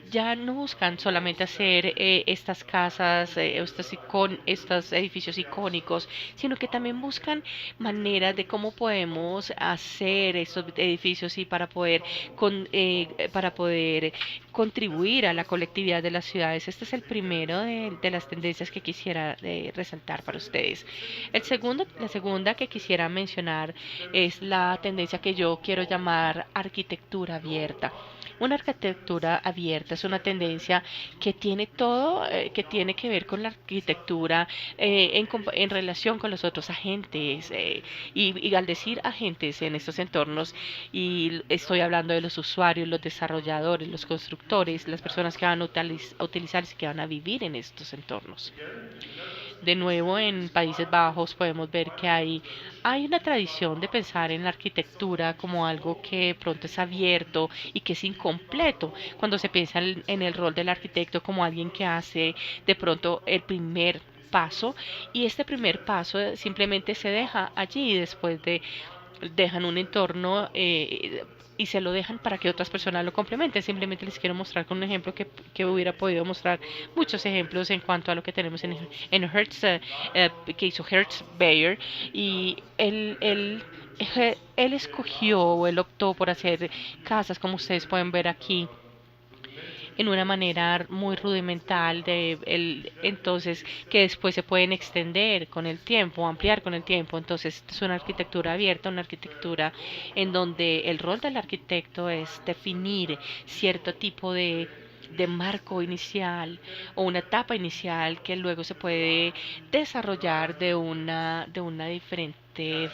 Speaker 2: ya no buscan solamente hacer estas casas, estos edificios icónicos, sino que también buscan maneras de cómo podemos hacer estos edificios y para poder contribuir a la colectividad de las ciudades. Este es el primero de las tendencias que quisiera resaltar para ustedes. La segunda que quisiera mencionar es la tendencia que yo quiero llamar arquitectura abierta. Una arquitectura abierta es una tendencia que tiene todo, que tiene que ver con la arquitectura en relación con los otros agentes. Y al decir agentes en estos entornos, y estoy hablando de los usuarios, los desarrolladores, los constructores, las personas que van a utilizar y que van a vivir en estos entornos. De nuevo, en Países Bajos podemos ver que hay una tradición de pensar en la arquitectura como algo que pronto es abierto y que es incompleto. Cuando se piensa en el rol del arquitecto como alguien que hace de pronto el primer paso, y este primer paso simplemente se deja allí y después dejan un entorno y se lo dejan para que otras personas lo complementen. Simplemente les quiero mostrar con un ejemplo que hubiera podido mostrar muchos ejemplos en cuanto a lo que tenemos en Hertz, que hizo Hertz Bayer, y él escogió o él optó por hacer casas como ustedes pueden ver aquí en una manera muy rudimental entonces que después se pueden extender con el tiempo, ampliar con el tiempo. Entonces es una arquitectura abierta, una arquitectura en donde el rol del arquitecto es definir cierto tipo de marco inicial o una etapa inicial que luego se puede desarrollar de una diferente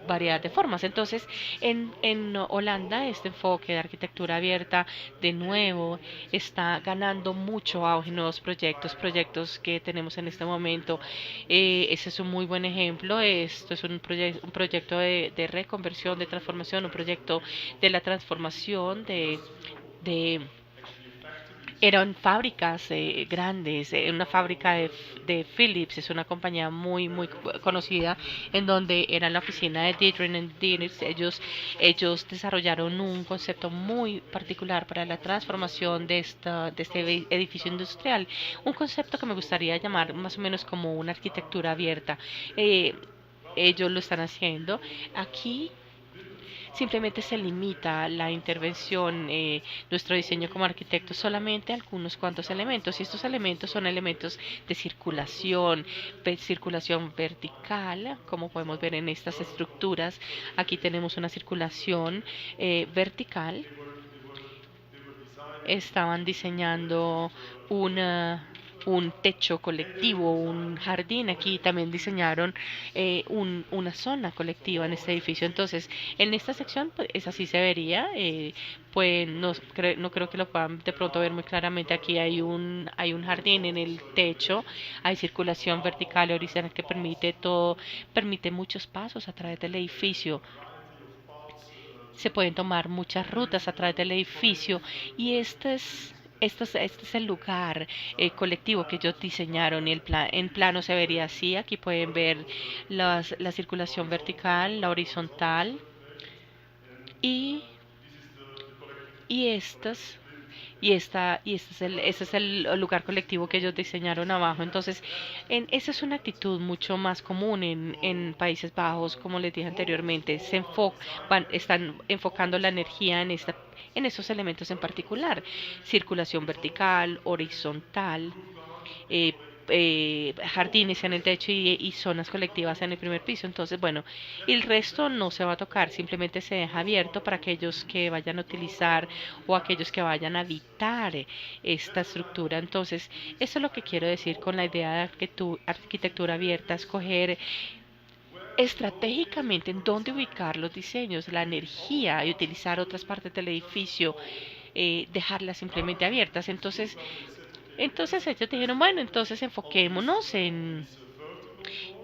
Speaker 2: variedad de formas. Entonces, en Holanda, este enfoque de arquitectura abierta, de nuevo, está ganando mucho auge en nuevos proyectos que tenemos en este momento. Ese es un muy buen ejemplo. Esto es un proyecto de reconversión, de transformación, un proyecto de la transformación de eran fábricas grandes, una fábrica de Philips, es una compañía muy conocida, en donde era la oficina de Dietrich and Dietrich. Ellos desarrollaron un concepto muy particular para la transformación de este edificio industrial, un concepto que me gustaría llamar más o menos como una arquitectura abierta. Eh, Ellos lo están haciendo. Aquí simplemente se limita la intervención, nuestro diseño como arquitectos, solamente a algunos cuantos elementos. Y estos elementos son elementos de circulación vertical, como podemos ver en estas estructuras. Aquí tenemos una circulación vertical. Estaban diseñando una un techo colectivo, un jardín. Aquí también diseñaron una zona colectiva en este edificio. Entonces, en esta sección, pues, es así se vería. Pues no creo que lo puedan de pronto ver muy claramente. Aquí hay un jardín en el techo, hay circulación vertical y horizontal que permite muchos pasos a través del edificio. Se pueden tomar muchas rutas a través del edificio y este es el lugar colectivo que ellos diseñaron y en plano se vería así. Aquí pueden ver la circulación vertical, la horizontal y, y estas este es el lugar colectivo que ellos diseñaron abajo. Entonces, esa es una actitud mucho más común en Países Bajos, como les dije anteriormente. Están enfocando la energía en esos elementos en particular: circulación vertical, horizontal, eh, jardines en el techo y zonas colectivas en el primer piso. Entonces, bueno, el resto no se va a tocar, simplemente se deja abierto para aquellos que vayan a utilizar o aquellos que vayan a habitar esta estructura. Entonces, eso es lo que quiero decir con la idea de arquitectura abierta: escoger estratégicamente en dónde ubicar los diseños, la energía, y utilizar otras partes del edificio, dejarlas simplemente abiertas. Entonces ellos dijeron, bueno, entonces enfoquémonos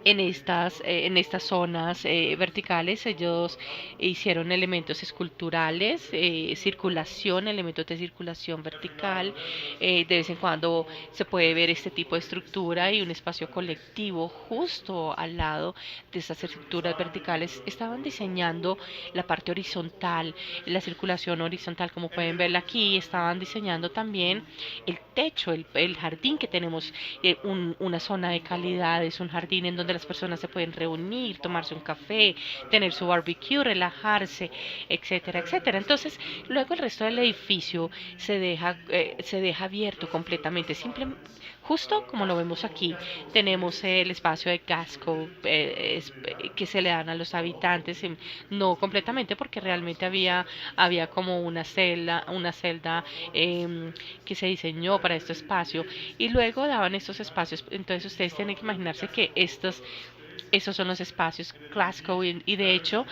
Speaker 2: en estas zonas verticales ellos hicieron elementos esculturales, circulación, elementos de circulación vertical. De vez en cuando se puede ver este tipo de estructura y un espacio colectivo justo al lado de estas estructuras verticales. Estaban diseñando la parte horizontal, la circulación horizontal, como pueden ver aquí. Estaban diseñando también el techo, el jardín que tenemos, una zona de calidad, es un jardín en donde las personas se pueden reunir, tomarse un café, tener su barbecue, relajarse, etcétera, etcétera. Entonces, luego el resto del edificio se deja abierto completamente, simplemente justo como lo vemos aquí. Tenemos el espacio de casco que se le dan a los habitantes, no completamente porque realmente había como una celda que se diseñó para este espacio y luego daban estos espacios. Entonces ustedes tienen que imaginarse que esos son los espacios Glasgow y de hecho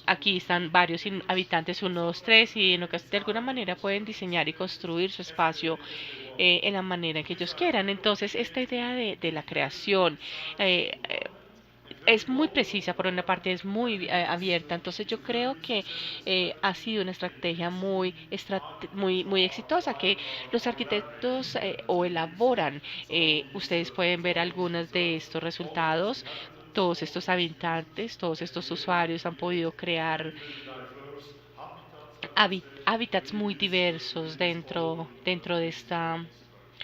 Speaker 2: aquí están varios habitantes, uno, dos, tres, y de alguna manera pueden diseñar y construir su espacio en la manera que ellos quieran. Entonces esta idea de la creación es muy precisa, por una parte es muy abierta, entonces yo creo que ha sido una estrategia muy exitosa que los arquitectos o elaboran. Ustedes pueden ver algunos de estos resultados. Todos estos habitantes, todos estos usuarios han podido crear hábitats muy diversos dentro de esta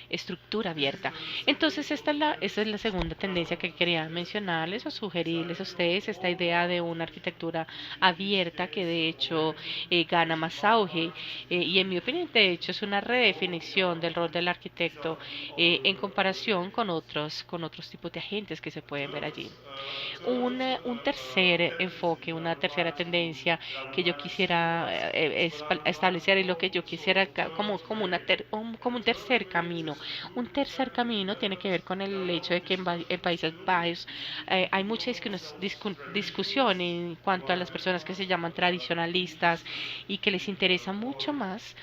Speaker 2: estructura abierta. Entonces, esta es la segunda tendencia que quería mencionarles o sugerirles a ustedes, esta idea de una arquitectura abierta que de hecho gana más auge y en mi opinión de hecho es una redefinición del rol del arquitecto en comparación con otros tipos de agentes que se pueden ver allí. Un tercer enfoque, una tercera tendencia que yo quisiera establecer y lo que yo quisiera como un tercer camino. Un tercer camino tiene que ver con el hecho de que en Países Bajos hay mucha discusión en cuanto a las personas que se llaman tradicionalistas y que les interesa mucho más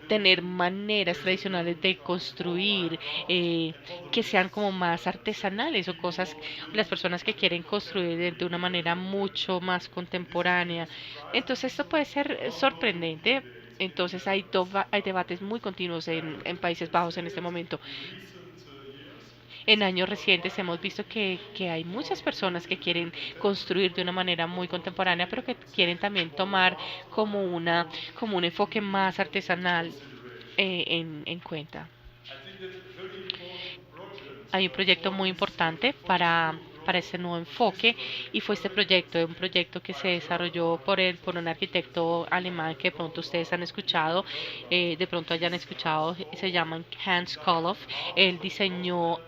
Speaker 2: tener maneras tradicionales de construir que sean como más artesanales o cosas, las personas que quieren construir de una manera mucho más contemporánea. Entonces esto puede ser sorprendente. Entonces hay debates muy continuos en Países Bajos en este momento. En años recientes hemos visto que hay muchas personas que quieren construir de una manera muy contemporánea, pero que quieren también tomar como un enfoque más artesanal en cuenta. Hay un proyecto muy importante para este nuevo enfoque y fue este proyecto, un proyecto que se desarrolló por un arquitecto alemán que de pronto ustedes han escuchado, de pronto hayan escuchado, se llama Hans Koloff. Él diseñó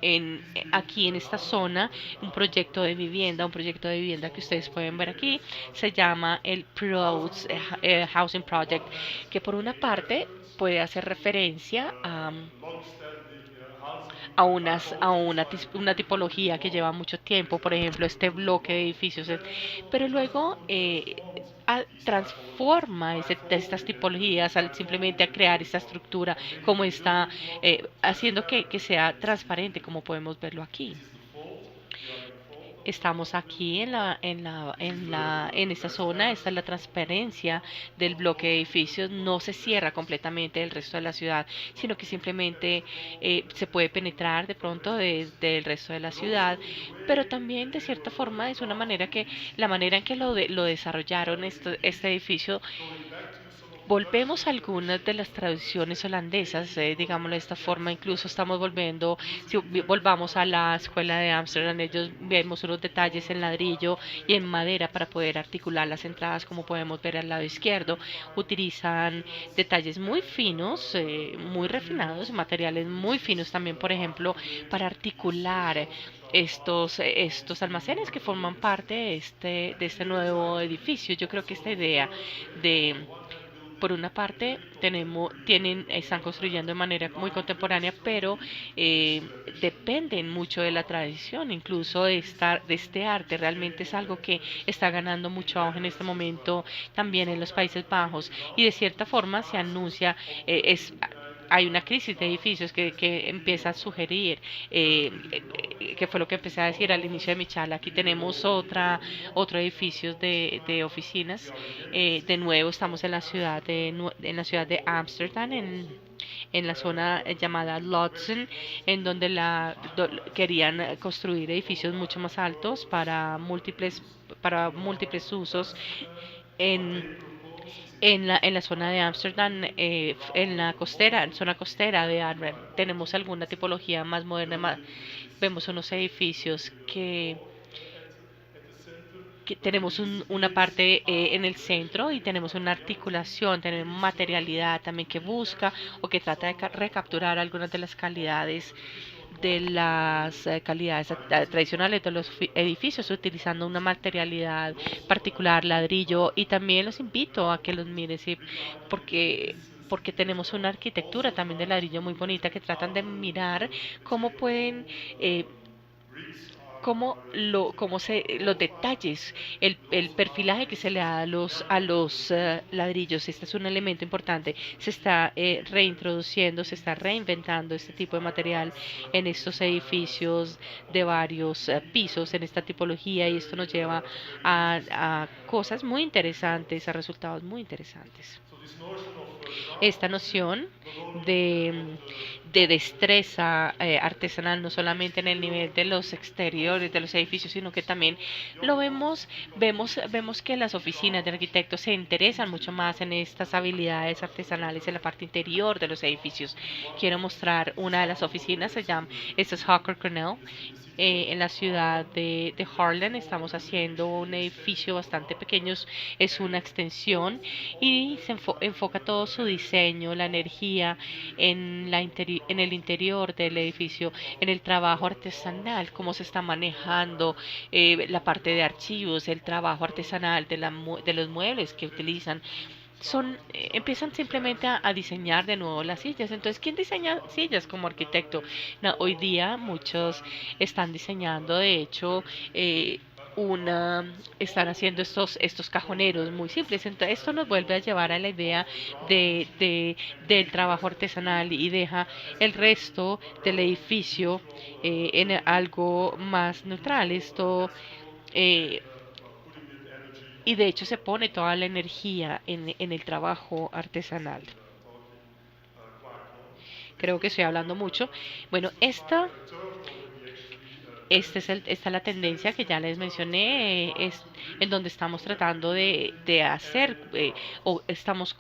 Speaker 2: aquí en esta zona un proyecto de vivienda que ustedes pueden ver aquí, se llama el Proust Housing Project, que por una parte puede hacer referencia una tipología que lleva mucho tiempo, por ejemplo, este bloque de edificios, pero luego transforma de estas tipologías al simplemente a crear esta estructura como está, haciendo que sea transparente, como podemos verlo aquí. Estamos aquí en esta zona, esta es la transparencia del bloque de edificios, no se cierra completamente del resto de la ciudad, sino que simplemente se puede penetrar de pronto desde el resto de la ciudad, pero también de cierta forma es una manera la manera en que lo desarrollaron este edificio. Volvemos a algunas de las tradiciones holandesas, digámoslo de esta forma, incluso estamos volviendo, si volvamos a la escuela de Ámsterdam, ellos vemos unos detalles en ladrillo y en madera para poder articular las entradas, como podemos ver al lado izquierdo. Utilizan detalles muy finos, muy refinados, materiales muy finos también, por ejemplo, para articular estos almacenes que forman parte de este nuevo edificio. Yo creo que esta idea de por una parte están construyendo de manera muy contemporánea, pero dependen mucho de la tradición, incluso de este arte. Realmente es algo que está ganando mucho auge en este momento también en los Países Bajos y de cierta forma se anuncia, hay una crisis de edificios que empieza a sugerir que fue lo que empecé a decir al inicio de mi charla. Aquí tenemos otro edificio de oficinas. De nuevo estamos en la ciudad en la ciudad de Ámsterdam, en la zona llamada Lodzen, en donde querían construir edificios mucho más altos para múltiples usos en, en la zona de Ámsterdam, en la zona costera de Arnhem. Tenemos alguna tipología más moderna, vemos unos edificios que tenemos una parte en el centro y tenemos una articulación, tenemos materialidad también que busca o que trata de recapturar algunas de las calidades tradicionales de los edificios, utilizando una materialidad particular, ladrillo, y también los invito a que los miren, ¿sí? Porque tenemos una arquitectura también de ladrillo muy bonita que tratan de mirar cómo pueden los detalles, el perfilaje que se le da a los ladrillos. Este es un elemento importante. Se está reintroduciendo, se está reinventando este tipo de material en estos edificios de varios pisos, en esta tipología, y esto nos lleva a cosas muy interesantes, a resultados muy interesantes. Esta noción de destreza artesanal, no solamente en el nivel de los exteriores de los edificios, sino que también vemos que las oficinas de arquitectos se interesan mucho más en estas habilidades artesanales en la parte interior de los edificios. Quiero mostrar una de las oficinas, esta es Hawker Cornell, en la ciudad de Haarlem. Estamos haciendo un edificio bastante pequeño, es una extensión, y se enfoca todo su diseño, la energía en el interior del edificio, en el trabajo artesanal, cómo se está manejando la parte de archivos, el trabajo artesanal de los muebles que utilizan. Empiezan simplemente a diseñar de nuevo las sillas. Entonces, ¿quién diseña sillas como arquitecto? No, hoy día muchos están diseñando, de hecho, están haciendo estos cajoneros muy simples. Entonces, esto nos vuelve a llevar a la idea del trabajo artesanal y deja el resto del edificio en algo más neutral. Y de hecho se pone toda la energía en el trabajo artesanal. Creo que estoy hablando mucho. Bueno, esta es la tendencia que ya les mencioné, en donde estamos tratando de hacer o estamos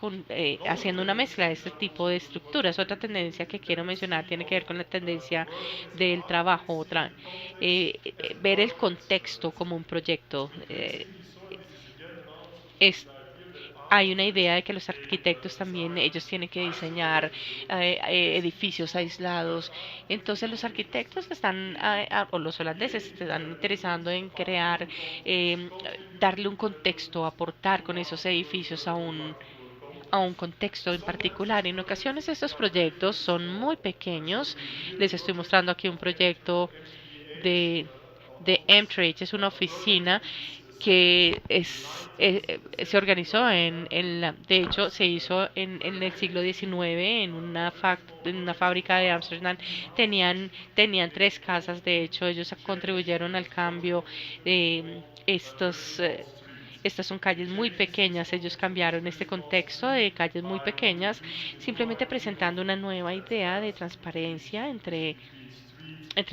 Speaker 2: haciendo una mezcla de este tipo de estructuras. Otra tendencia que quiero mencionar tiene que ver con la tendencia del trabajo, ver el contexto como un proyecto. Es Hay una idea de que los arquitectos también, ellos tienen que diseñar edificios aislados. Entonces los arquitectos o los holandeses se están interesando en crear, darle un contexto, aportar con esos edificios a un contexto en particular. En ocasiones estos proyectos son muy pequeños. Les estoy mostrando aquí un proyecto de, de Mtrade, es una oficina que se organizó de hecho se hizo en el siglo XIX en en una fábrica de Ámsterdam. Tenían tres casas. De hecho, ellos contribuyeron al cambio de estas son calles muy pequeñas. Ellos cambiaron este contexto de calles muy pequeñas, simplemente presentando una nueva idea de transparencia entre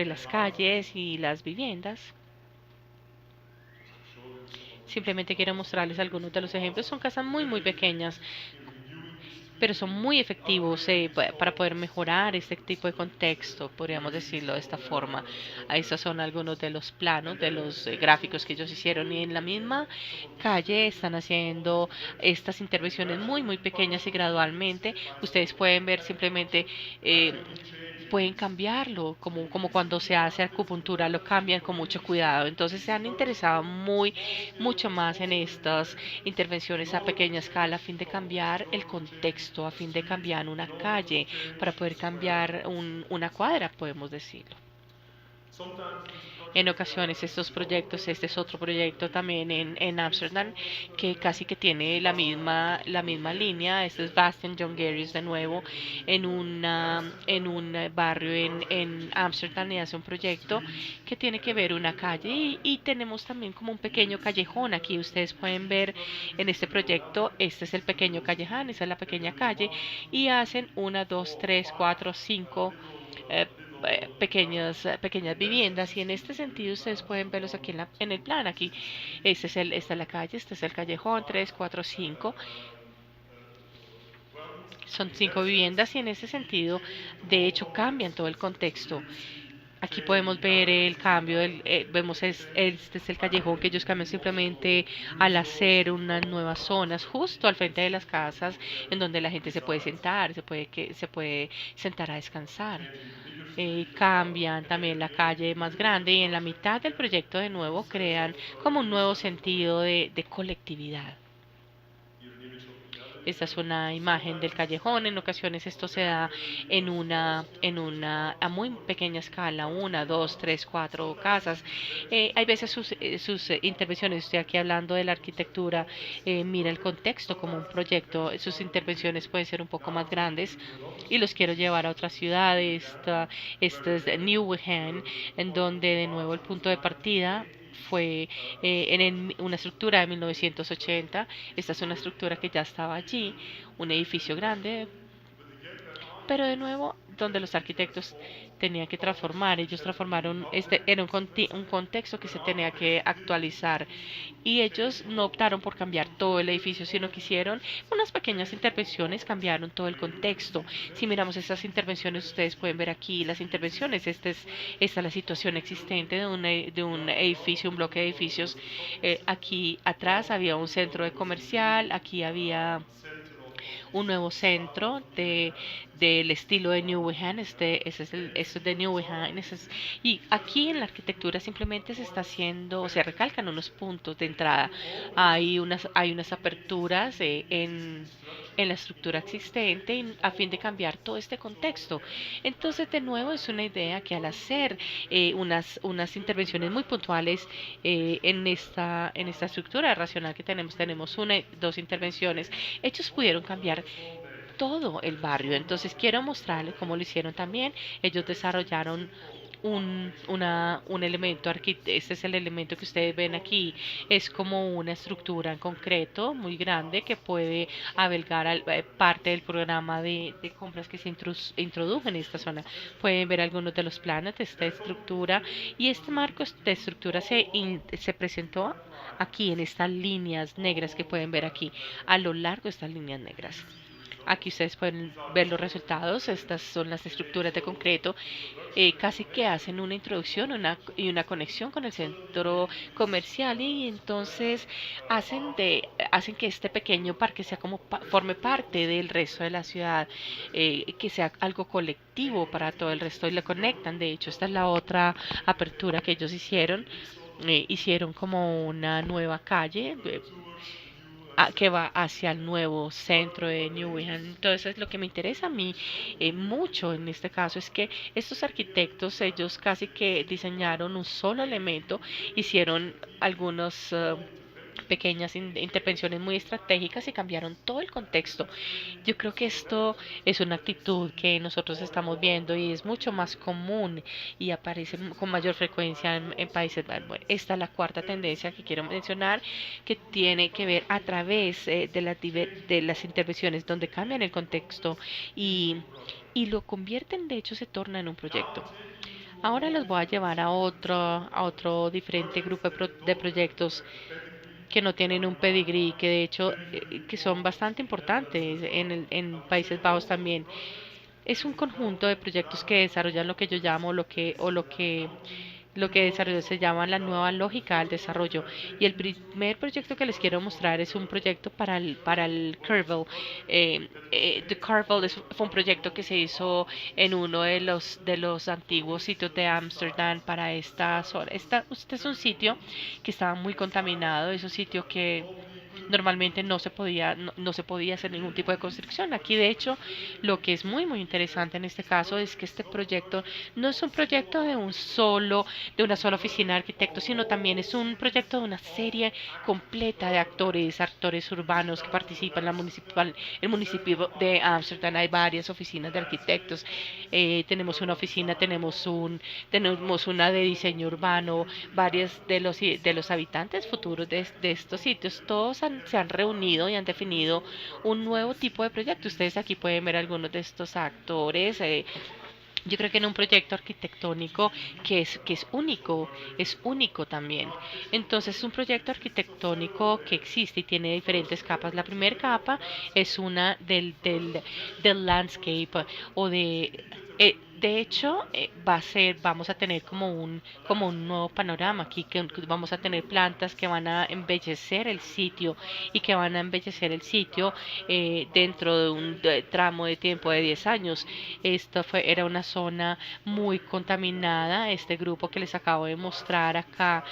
Speaker 2: las calles y las viviendas. Simplemente quiero mostrarles algunos de los ejemplos. Son casas muy pequeñas, pero son muy efectivos para poder mejorar este tipo de contexto, podríamos decirlo de esta forma. Estos son algunos de los planos, de los gráficos que ellos hicieron, y en la misma calle están haciendo estas intervenciones muy pequeñas, y gradualmente ustedes pueden ver simplemente pueden cambiarlo, como cuando se hace acupuntura, lo cambian con mucho cuidado. Entonces se han interesado mucho más en estas intervenciones a pequeña escala, a fin de cambiar el contexto, a fin de cambiar una calle, para poder cambiar una cuadra, podemos decirlo. En ocasiones estos proyectos, este es otro proyecto también en Ámsterdam que casi que tiene la misma línea. Este es Bastian John Garris de nuevo en un barrio en Ámsterdam y hace un proyecto que tiene que ver una calle y tenemos también como un pequeño callejón. Aquí ustedes pueden ver en este proyecto, este es el pequeño callejón, esa es la pequeña calle y hacen una, dos, tres, cuatro, cinco eh, pequeñas viviendas y en este sentido ustedes pueden verlos aquí en el plan. Aquí esta es la calle, este es el callejón, 3, 4, 5. Son 5 viviendas y en ese sentido de hecho cambian todo el contexto. Aquí podemos ver el cambio, vemos este es el callejón que ellos cambian simplemente al hacer unas nuevas zonas justo al frente de las casas en donde la gente se puede sentar, se puede sentar a descansar. Cambian también la calle más grande y en la mitad del proyecto de nuevo crean como un nuevo sentido de colectividad. Esta es una imagen del callejón. En ocasiones esto se da a muy pequeña escala, una, dos, tres, cuatro casas. Hay veces sus intervenciones, estoy aquí hablando de la arquitectura, mira el contexto como un proyecto. Sus intervenciones pueden ser un poco más grandes y los quiero llevar a otras ciudades. Esta es de Nieuwegein, en donde de nuevo el punto de partida fue una estructura de 1980. Esta es una estructura que ya estaba allí, un edificio grande, pero de nuevo donde los arquitectos tenían que transformar, ellos transformaron, era un contexto que se tenía que actualizar y ellos no optaron por cambiar todo el edificio, sino que hicieron unas pequeñas intervenciones, cambiaron todo el contexto. Si miramos estas intervenciones, ustedes pueden ver aquí las intervenciones, esta es la situación existente de un edificio, un bloque de edificios. Aquí atrás había un centro de comercial, aquí había un nuevo centro del estilo de Nieuwegein. Este es de Nieuwegein. Y aquí en la arquitectura simplemente se está haciendo, se recalcan unos puntos de entrada. Hay unas aperturas en la estructura existente a fin de cambiar todo este contexto. Entonces, de nuevo, es una idea que al hacer unas intervenciones muy puntuales en esta estructura racional que tenemos dos intervenciones, ellos pudieron cambiar todo el barrio. Entonces quiero mostrarles cómo lo hicieron también. Ellos desarrollaron un elemento, este es el elemento que ustedes ven aquí, es como una estructura en concreto muy grande que puede albergar parte del programa de compras que se introdujo en esta zona. Pueden ver algunos de los planos de esta estructura y este marco de estructura se presentó aquí en estas líneas negras que pueden ver aquí, a lo largo de estas líneas negras. Aquí ustedes pueden ver los resultados. Estas son las estructuras de concreto. Casi que hacen una introducción y una conexión con el centro comercial y entonces hacen que este pequeño parque sea como forme parte del resto de la ciudad, que sea algo colectivo para todo el resto y lo conectan. De hecho, esta es la otra apertura que ellos hicieron. Hicieron como una nueva calle. Que va hacia el nuevo centro de Nieuwegein. Entonces, lo que me interesa a mí mucho en este caso es que estos arquitectos, ellos casi que diseñaron un solo elemento, hicieron algunos pequeñas intervenciones muy estratégicas y cambiaron todo el contexto. Yo creo que esto es una actitud que nosotros estamos viendo y es mucho más común y aparece con mayor frecuencia en países. Bueno, esta es la cuarta tendencia que quiero mencionar, que tiene que ver a través de las intervenciones donde cambian el contexto y lo convierten, de hecho se torna en un proyecto. Ahora los voy a llevar a otro diferente grupo de proyectos que no tienen un pedigrí, que de hecho que son bastante importantes en Países Bajos también. Es un conjunto de proyectos que desarrollan lo que yo llamo lo que desarrolló se llama la nueva lógica del desarrollo. Y el primer proyecto que les quiero mostrar es un proyecto para el Carvel. The Carvel fue un proyecto que se hizo en uno de los antiguos sitios de Ámsterdam para esta zona. Este es un sitio que estaba muy contaminado, es un sitio que normalmente no se podía hacer ningún tipo de construcción. Aquí, de hecho, lo que es muy interesante en este caso es que este proyecto no es un proyecto de una sola oficina de arquitectos, sino también es un proyecto de una serie completa de actores urbanos que participan. El municipio de Ámsterdam hay varias oficinas de arquitectos. Tenemos una oficina, tenemos una de diseño urbano, varios de los habitantes futuros de estos sitios, se han reunido y han definido un nuevo tipo de proyecto. Ustedes aquí pueden ver algunos de estos actores. Yo creo que en un proyecto arquitectónico que es único también. Entonces, es un proyecto arquitectónico que existe y tiene diferentes capas. La primera capa es una del landscape o de hecho, vamos a tener como un nuevo panorama aquí, que vamos a tener plantas que van a embellecer el sitio y que van a embellecer el sitio dentro de tramo de tiempo de 10 años. Era una zona muy contaminada. Este grupo que les acabo de mostrar acá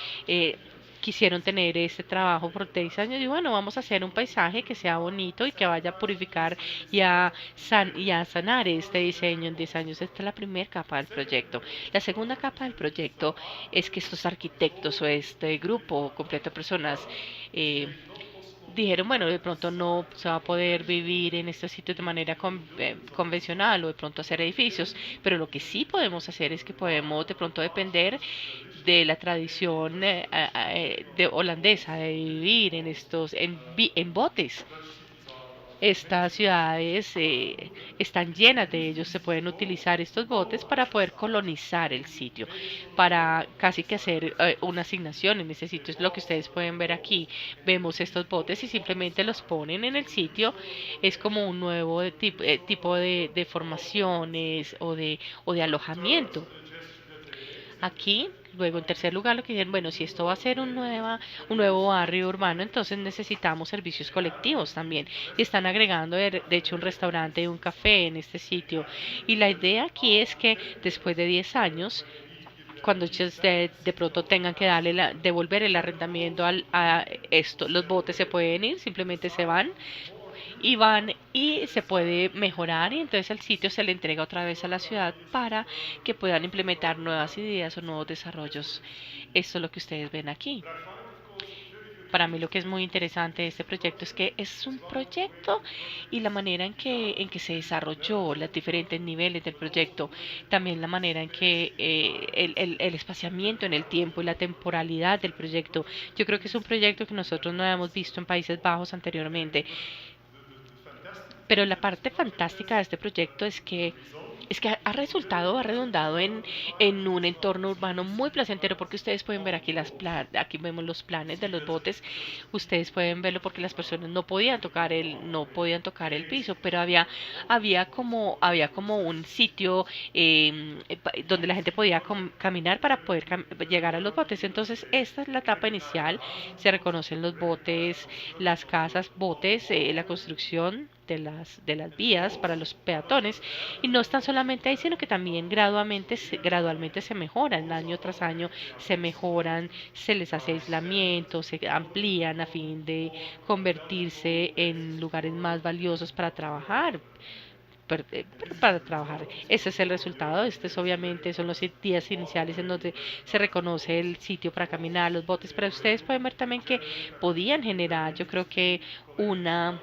Speaker 2: quisieron tener este trabajo por 10 años y bueno, vamos a hacer un paisaje que sea bonito y que vaya a purificar y a sanar este diseño en 10 años. Esta es la primera capa del proyecto. La segunda capa del proyecto es que estos arquitectos o este grupo completo de personas eh, dijeron, bueno, de pronto no se va a poder vivir en estos sitios de manera convencional o de pronto hacer edificios, pero lo que sí podemos hacer es que podemos de pronto depender de la tradición de holandesa de vivir en botes. Estas ciudades están llenas de ellos, se pueden utilizar estos botes para poder colonizar el sitio, para casi que hacer una asignación en ese sitio. Es lo que ustedes pueden ver aquí. Vemos estos botes y simplemente los ponen en el sitio. Es como un nuevo tipo de formaciones o de alojamiento. Aquí, luego en tercer lugar, lo que dicen, bueno, si esto va a ser un nuevo barrio urbano, entonces necesitamos servicios colectivos también. Y están agregando, de hecho, un restaurante y un café en este sitio. Y la idea aquí es que después de 10 años, cuando ellos de pronto tengan que devolver el arrendamiento a esto, los botes se pueden ir, simplemente se van y van y se puede mejorar y entonces el sitio se le entrega otra vez a la ciudad para que puedan implementar nuevas ideas o nuevos desarrollos. Esto es lo que ustedes ven aquí. Para mí lo que es muy interesante de este proyecto es que es un proyecto y la manera en que se desarrolló, los diferentes niveles del proyecto, también la manera en que el espaciamiento en el tiempo y la temporalidad del proyecto. Yo creo que es un proyecto que nosotros no habíamos visto en Países Bajos anteriormente. Pero la parte fantástica de este proyecto es que ha redundado en un entorno urbano muy placentero porque ustedes pueden ver aquí aquí vemos los planes de los botes, ustedes pueden verlo porque las personas no podían tocar el piso, pero había como un sitio donde la gente podía caminar para poder llegar a los botes. Entonces esta es la etapa inicial, se reconocen los botes, las casas, botes, la construcción de las vías para los peatones y no están solamente ahí, sino que también gradualmente se mejoran, año tras año se mejoran, se les hace aislamiento, se amplían a fin de convertirse en lugares más valiosos para trabajar. Para trabajar. Ese es el resultado. Este es obviamente son los días iniciales en donde se reconoce el sitio para caminar, los botes, pero ustedes pueden ver también que podían generar, yo creo que una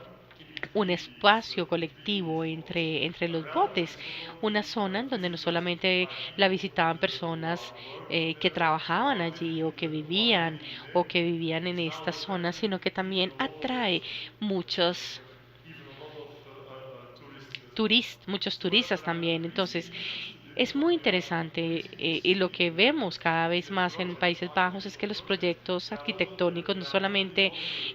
Speaker 2: un espacio colectivo entre los botes, una zona en donde no solamente la visitaban personas que trabajaban allí o que vivían en esta zona, sino que también atrae muchos muchos turistas también. Entonces, es muy interesante y lo que vemos cada vez más en Países Bajos es que los proyectos arquitectónicos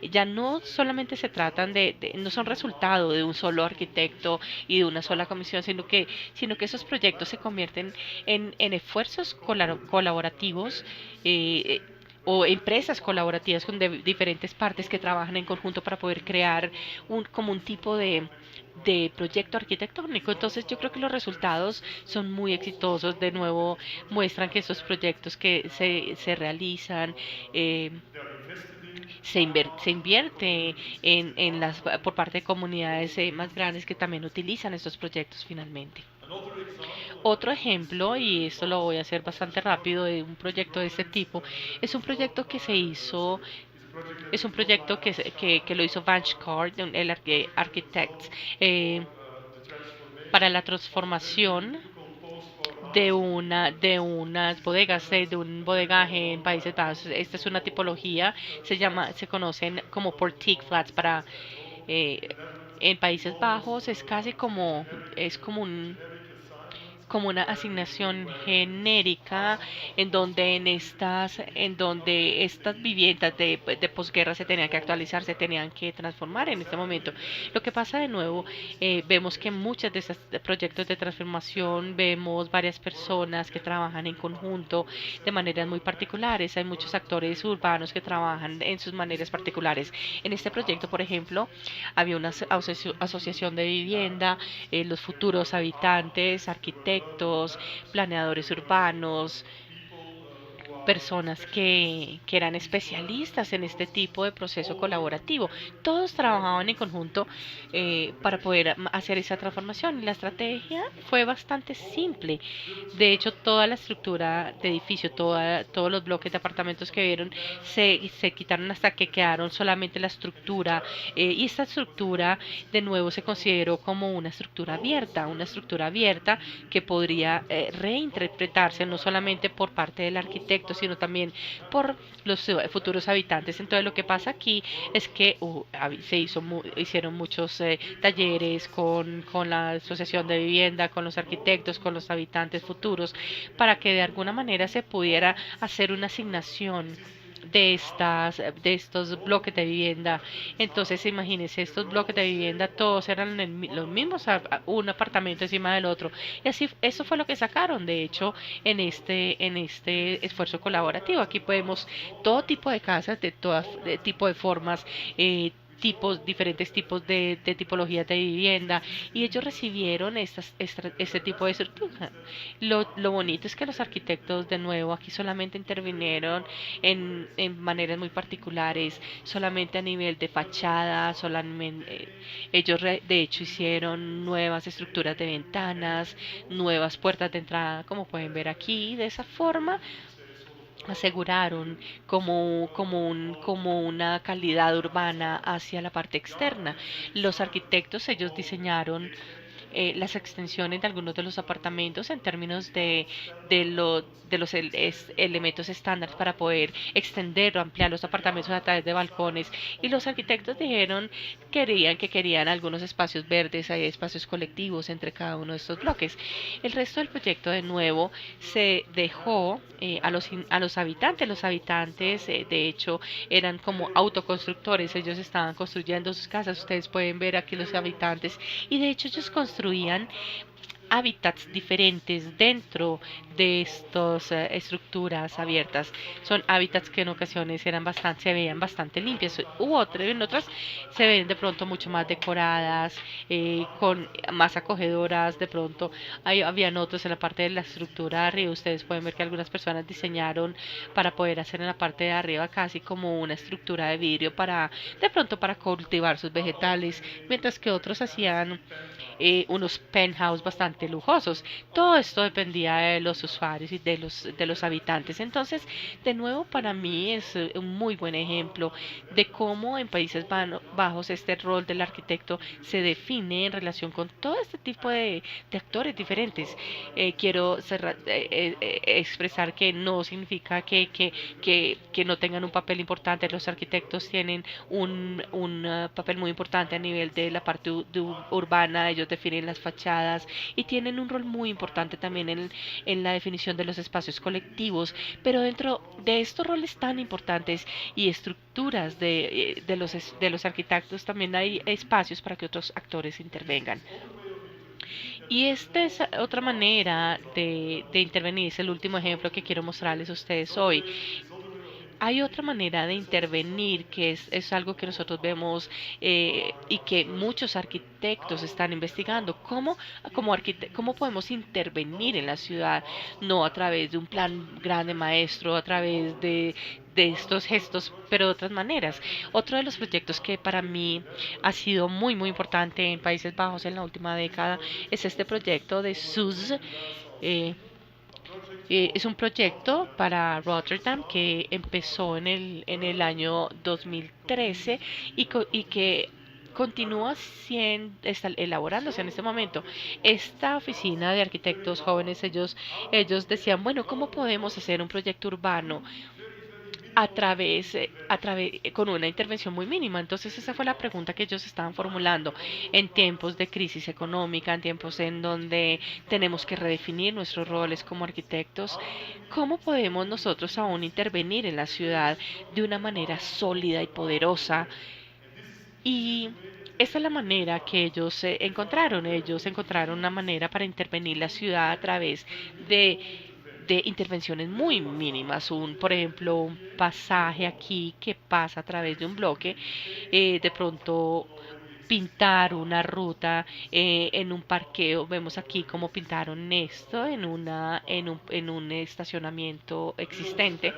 Speaker 2: ya no solamente se tratan no son resultado de un solo arquitecto y de una sola comisión, sino que esos proyectos se convierten en esfuerzos colaborativos. O empresas colaborativas con diferentes partes que trabajan en conjunto para poder crear como un tipo de proyecto arquitectónico. Entonces yo creo que los resultados son muy exitosos. De nuevo muestran que esos proyectos que se realizan eh, se invierte por parte de comunidades más grandes que también utilizan estos proyectos finalmente. Otro ejemplo, y esto lo voy a hacer bastante rápido, de un proyecto de este tipo, es un proyecto que se hizo, es un proyecto que lo hizo Vanchcard, el Architects, eh, para la transformación de unas bodegas, de un bodegaje en Países Bajos. Esta es una tipología, se conocen como portique flats eh, en Países Bajos. Es como una asignación genérica en donde estas viviendas de posguerra se tenían que actualizar, se tenían que transformar en este momento. Lo que pasa de nuevo, vemos que en muchos de estos proyectos de transformación vemos varias personas que trabajan en conjunto de maneras muy particulares. Hay muchos actores urbanos que trabajan en sus maneras particulares. En este proyecto, por ejemplo, había una asociación de vivienda, los futuros habitantes, arquitectos, planeadores urbanos, personas que eran especialistas en este tipo de proceso colaborativo. Todos trabajaban en conjunto para poder hacer esa transformación. Y la estrategia fue bastante simple. De hecho, toda la estructura de edificio, todos los bloques de apartamentos que vieron, se quitaron hasta que quedaron solamente la estructura. Y esta estructura, de nuevo, se consideró como una estructura abierta que podría reinterpretarse no solamente por parte del arquitecto, sino también por los futuros habitantes. Entonces lo que pasa aquí es que hicieron muchos talleres con la asociación de vivienda, con los arquitectos, con los habitantes futuros, para que de alguna manera se pudiera hacer una asignación de estos bloques de vivienda. Entonces, imagínense, estos bloques de vivienda todos eran los mismos, un apartamento encima del otro. Y así, eso fue lo que sacaron, de hecho, en este esfuerzo colaborativo. Aquí podemos todo tipo de casas, de tipo de formas, diferentes tipos de tipologías de vivienda, y ellos recibieron este tipo de estructura. Lo bonito es que los arquitectos, de nuevo, aquí solamente intervinieron en maneras muy particulares, solamente a nivel de fachada, solamente, de hecho hicieron nuevas estructuras de ventanas, nuevas puertas de entrada, como pueden ver aquí. De esa forma aseguraron como una calidad urbana hacia la parte externa. Los arquitectos, ellos diseñaron las extensiones de algunos de los apartamentos en términos de los elementos estándares para poder extender o ampliar los apartamentos a través de balcones. Y los arquitectos dijeron que querían algunos espacios verdes, hay espacios colectivos entre cada uno de estos bloques. El resto del proyecto, de nuevo, se dejó a los habitantes. Los habitantes, de hecho, eran como autoconstructores. Ellos estaban construyendo sus casas. Ustedes pueden ver aquí los habitantes. Y de hecho ellos construían hábitats diferentes dentro de estas estructuras abiertas. Son hábitats que en ocasiones se veían bastante limpias, en otras se ven de pronto mucho más decoradas, con más acogedoras. De pronto habían otros en la parte de la estructura de arriba. Ustedes pueden ver que algunas personas diseñaron para poder hacer en la parte de arriba casi como una estructura de vidrio de pronto para cultivar sus vegetales, mientras que otros hacían unos penthouse bastante lujosos. Todo esto dependía de los usuarios y de los habitantes. Entonces, de nuevo, para mí es un muy buen ejemplo de cómo en Países Bajos este rol del arquitecto se define en relación con todo este tipo de actores diferentes. Quiero expresar que no significa que no tengan un papel importante. Los arquitectos tienen un papel muy importante a nivel de la parte urbana. Ellos definen las fachadas y tienen un rol muy importante también en la definición de los espacios colectivos, pero dentro de estos roles tan importantes y estructuras de los arquitectos también hay espacios para que otros actores intervengan. Y esta es otra manera de intervenir, es el último ejemplo que quiero mostrarles a ustedes hoy. hay otra manera de intervenir que es algo que nosotros vemos y que muchos arquitectos están investigando. ¿Cómo podemos intervenir en la ciudad? No a través de un plan grande maestro, a través de estos gestos, pero de otras maneras. Otro de los proyectos que para mí ha sido muy, muy importante en Países Bajos en la última década es este proyecto de SUS. eh, es un proyecto para Rotterdam que empezó en el año 2013 y que continúa está elaborándose en este momento. Esta oficina de arquitectos jóvenes, ellos decían, bueno, ¿cómo podemos hacer un proyecto urbano con una intervención muy mínima? Entonces esa fue la pregunta que ellos estaban formulando en tiempos de crisis económica, en tiempos en donde tenemos que redefinir nuestros roles como arquitectos. ¿Cómo podemos nosotros aún intervenir en la ciudad de una manera sólida y poderosa? Y esa es la manera que ellos encontraron. Ellos encontraron una manera para intervenir la ciudad a través de intervenciones muy mínimas. Por ejemplo, un pasaje aquí que pasa a través de un bloque, de pronto pintar una ruta en un parqueo. Vemos aquí cómo pintaron esto en un estacionamiento existente.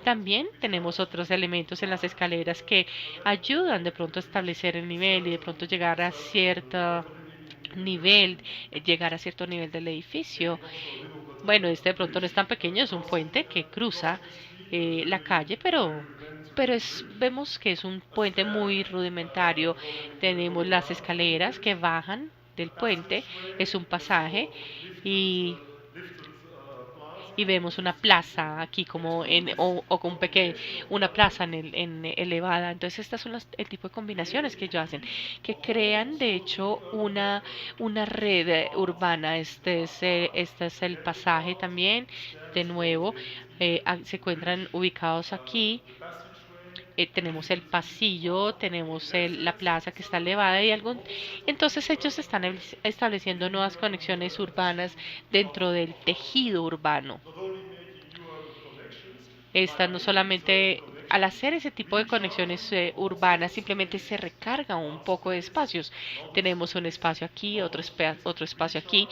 Speaker 2: También tenemos otros elementos en las escaleras que ayudan de pronto a establecer el nivel y de pronto llegar a cierto nivel del edificio. Bueno, este de pronto no es tan pequeño, es un puente que cruza la calle, pero vemos que es un puente muy rudimentario. Tenemos las escaleras que bajan del puente, es un pasaje y vemos una plaza aquí como o con una plaza elevada. Entonces estas son el tipo de combinaciones que ellos hacen, que crean de hecho una red urbana. Este es el pasaje también, de nuevo, se encuentran ubicados aquí. Tenemos el pasillo, tenemos la plaza que está elevada y algo. Entonces ellos están estableciendo nuevas conexiones urbanas dentro del tejido urbano. Esta no solamente al hacer ese tipo de conexiones urbanas simplemente se recarga un poco de espacios. Tenemos un espacio aquí, otro espacio aquí.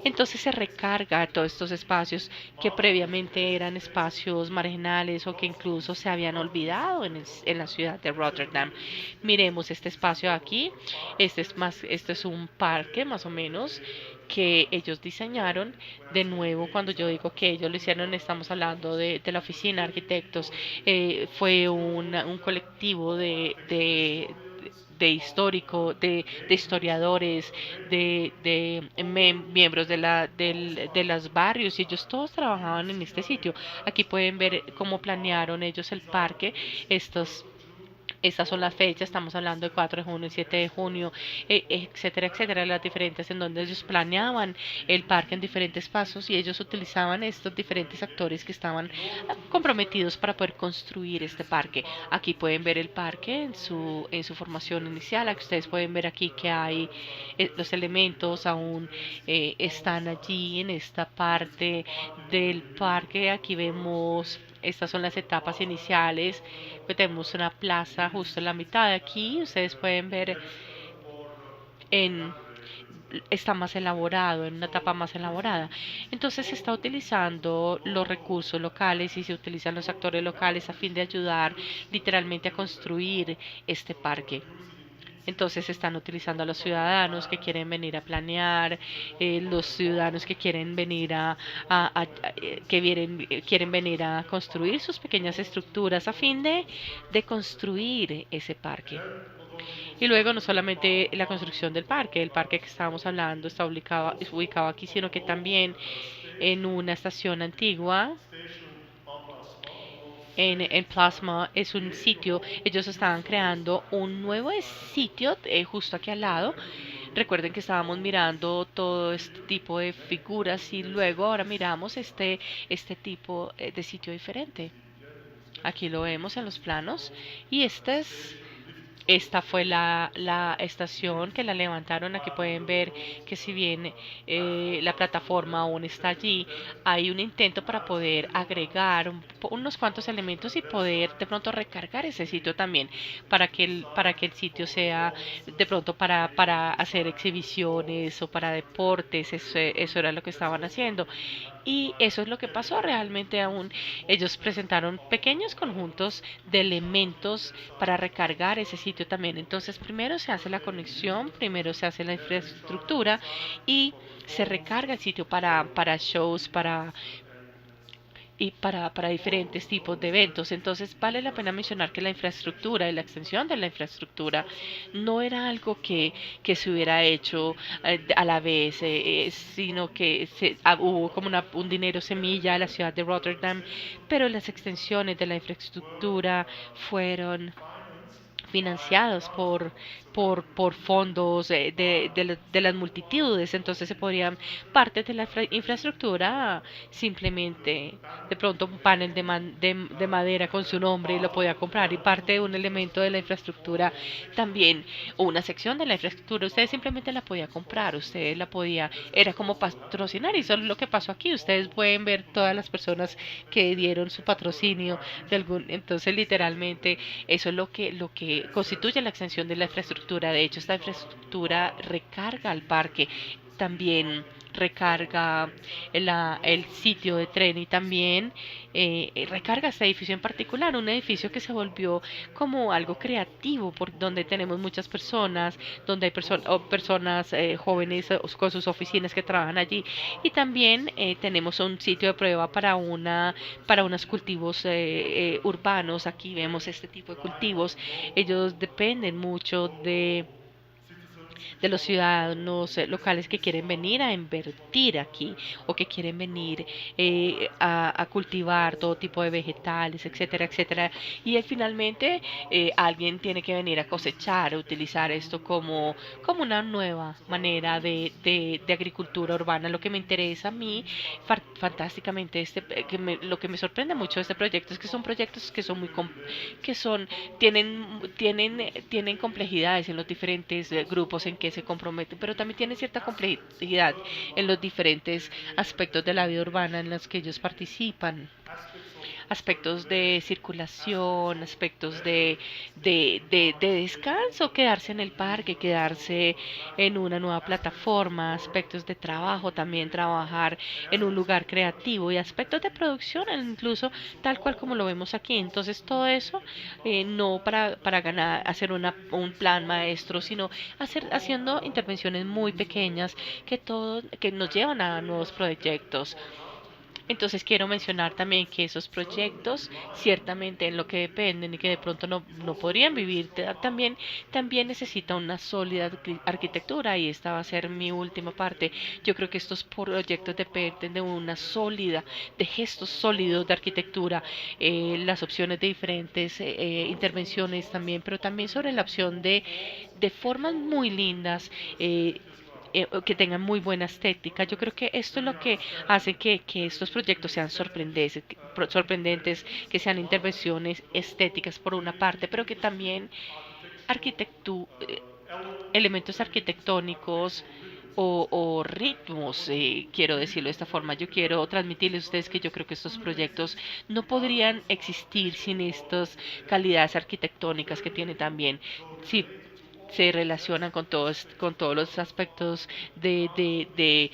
Speaker 2: Entonces se recarga todos estos espacios que previamente eran espacios marginales o que incluso se habían olvidado en la ciudad de Rotterdam. Miremos este espacio aquí. Este es un parque más o menos que ellos diseñaron. De nuevo, cuando yo digo que ellos lo hicieron, estamos hablando de la oficina de arquitectos. Fue un colectivo de historiadores, miembros de los barrios, y ellos todos trabajaban en este sitio. Aquí pueden ver cómo planearon ellos el parque. Estas son las fechas, estamos hablando de 4 de junio, 7 de junio, etcétera, etcétera, las diferentes en donde ellos planeaban el parque en diferentes pasos y ellos utilizaban estos diferentes actores que estaban comprometidos para poder construir este parque. Aquí pueden ver el parque en su formación inicial. Aquí ustedes pueden ver aquí que hay los elementos aún están allí en esta parte del parque. Aquí vemos, estas son las etapas iniciales. Tenemos una plaza justo en la mitad de aquí. Ustedes pueden ver en está más elaborado, en una etapa más elaborada. Entonces se está utilizando los recursos locales y se utilizan los actores locales a fin de ayudar literalmente a construir este parque. Entonces están utilizando a los ciudadanos que quieren venir a planear, los ciudadanos que quieren venir quieren venir a construir sus pequeñas estructuras a fin de construir ese parque. Y luego no solamente la construcción del parque, el parque que estábamos hablando es ubicado aquí, sino que también en una estación antigua en Plasma. Es un sitio, ellos estaban creando un nuevo sitio justo aquí al lado. Recuerden que estábamos mirando todo este tipo de figuras y luego ahora miramos este tipo de sitio diferente. Aquí lo vemos en los planos y esta fue la estación que la levantaron. Aquí pueden ver que si bien la plataforma aún está allí, hay un intento para poder agregar unos cuantos elementos y poder de pronto recargar ese sitio también para que el sitio sea de pronto para hacer exhibiciones o para deportes. Eso era lo que estaban haciendo. Y eso es lo que pasó realmente aún. Ellos presentaron pequeños conjuntos de elementos para recargar ese sitio también. Entonces primero se hace la conexión, primero se hace la infraestructura y se recarga el sitio para shows, para diferentes tipos de eventos. Entonces vale la pena mencionar que la infraestructura y la extensión de la infraestructura no era algo que se hubiera hecho a la vez, sino que hubo como un dinero semilla a la ciudad de Rotterdam, pero las extensiones de la infraestructura fueron financiados por fondos de las multitudes. Entonces se podrían, parte de la infraestructura, simplemente de pronto un panel de madera con su nombre lo podía comprar, y parte de un elemento de la infraestructura también, o una sección de la infraestructura, usted simplemente la podía comprar, usted la podía, era como patrocinar, y eso es lo que pasó aquí. Ustedes pueden ver todas las personas que dieron su patrocinio entonces literalmente eso es lo que constituye la extensión de la infraestructura. De hecho, esta infraestructura recarga al parque, también recarga el sitio de tren, y también recarga este edificio en particular, un edificio que se volvió como algo creativo, por donde tenemos muchas personas, donde hay personas jóvenes con sus oficinas que trabajan allí, y también tenemos un sitio de prueba para unos cultivos urbanos. Aquí vemos este tipo de cultivos. Ellos dependen mucho de los ciudadanos locales que quieren venir a invertir aquí, o que quieren venir a cultivar todo tipo de vegetales, etcétera, etcétera. Y finalmente alguien tiene que venir a cosechar, a utilizar esto como una nueva manera de agricultura urbana. Lo que me interesa a mí fantásticamente, lo que me sorprende mucho de este proyecto es que son proyectos que son que son, tienen complejidades en los diferentes grupos en que se comprometen, pero también tienen cierta complejidad en los diferentes aspectos de la vida urbana en los que ellos participan, aspectos de circulación, aspectos de descanso, quedarse en el parque, quedarse en una nueva plataforma, aspectos de trabajo, también trabajar en un lugar creativo, y aspectos de producción, incluso tal cual como lo vemos aquí. Entonces todo eso no para ganar, hacer un plan maestro, sino haciendo intervenciones muy pequeñas que nos llevan a nuevos proyectos. Entonces quiero mencionar también que esos proyectos, ciertamente en lo que dependen y que de pronto no podrían vivir, también necesita una sólida arquitectura, y esta va a ser mi última parte. Yo creo que estos proyectos dependen de de gestos sólidos de arquitectura, las opciones de diferentes intervenciones también, pero también sobre la opción de formas muy lindas, que tengan muy buena estética. Yo creo que esto es lo que hace que estos proyectos sean sorprendentes, que sean intervenciones estéticas por una parte, pero que también arquitectu elementos arquitectónicos o ritmos, quiero decirlo de esta forma. Yo quiero transmitirles a ustedes que yo creo que estos proyectos no podrían existir sin estas calidades arquitectónicas que tiene también. Si se relacionan con todos los aspectos de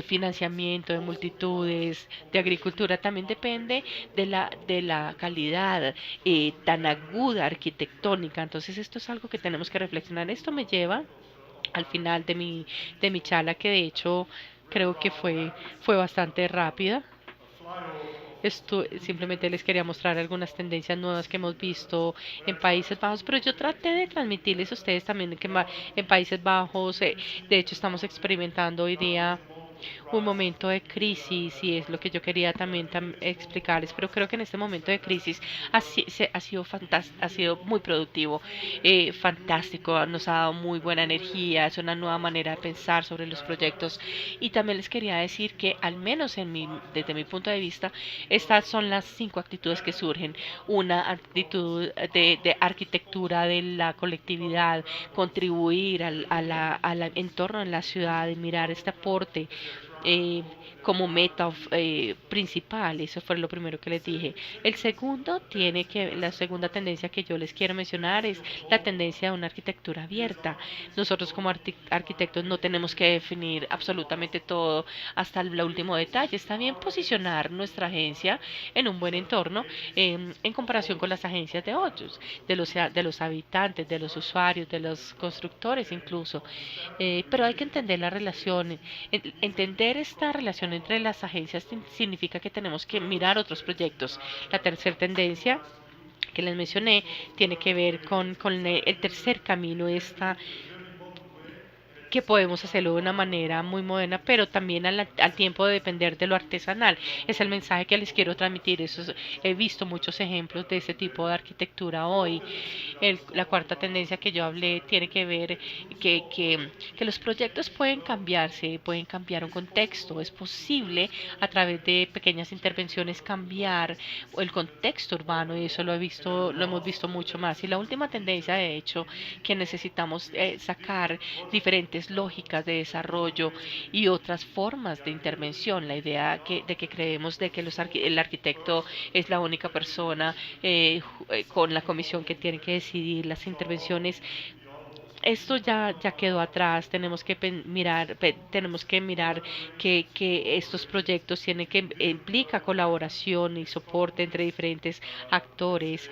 Speaker 2: financiamiento, de multitudes, de agricultura. También depende de la calidad tan aguda arquitectónica. Entonces esto es algo que tenemos que reflexionar. Esto me lleva al final de mi charla, que de hecho creo que fue bastante rápida. Esto simplemente les quería mostrar algunas tendencias nuevas que hemos visto en Países Bajos, pero yo traté de transmitirles a ustedes también que en Países Bajos, de hecho estamos experimentando hoy día un momento de crisis y es lo que yo quería también explicarles, pero creo que en este momento de crisis ha sido ha sido muy productivo, fantástico, nos ha dado muy buena energía, es una nueva manera de pensar sobre los proyectos y también les quería decir que al menos desde mi punto de vista, estas son las 5 actitudes que surgen. Una actitud de arquitectura de la colectividad, contribuir al entorno en la ciudad, de mirar este aporte eh, como meta principal. Eso fue lo primero que les dije. La segunda tendencia que yo les quiero mencionar es la tendencia de una arquitectura abierta. Nosotros como arquitectos no tenemos que definir absolutamente todo hasta el último detalle. Está bien posicionar nuestra agencia en un buen entorno en comparación con las agencias de otros, de los habitantes, de los usuarios, de los constructores incluso. Pero hay que entender la relación. Entender esta relación entre las agencias significa que tenemos que mirar otros proyectos. La tercera tendencia que les mencioné tiene que ver con el tercer camino, esta que podemos hacerlo de una manera muy moderna, pero también al tiempo de depender de lo artesanal. Es el mensaje que les quiero transmitir. He visto muchos ejemplos de ese tipo de arquitectura hoy. La cuarta tendencia que yo hablé tiene que ver que los proyectos pueden cambiarse, pueden cambiar un contexto. Es posible a través de pequeñas intervenciones cambiar el contexto urbano y eso lo hemos visto mucho más. Y la última tendencia, de hecho, que necesitamos sacar diferentes lógicas de desarrollo y otras formas de intervención. La idea de que creemos de que el arquitecto es la única persona con la comisión que tiene que decidir las intervenciones, esto ya quedó atrás. Tenemos que mirar que estos proyectos tienen que implica colaboración y soporte entre diferentes actores,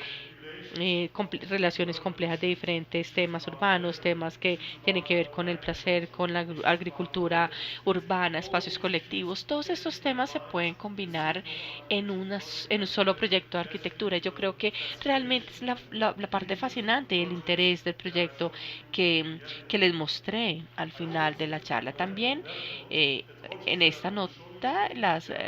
Speaker 2: relaciones complejas de diferentes temas urbanos, temas que tienen que ver con el placer, con la agricultura urbana, espacios colectivos. Todos estos temas se pueden combinar en un solo proyecto de arquitectura. Yo creo que realmente es la parte fascinante, el interés del proyecto que les mostré al final de la charla. También en esta nota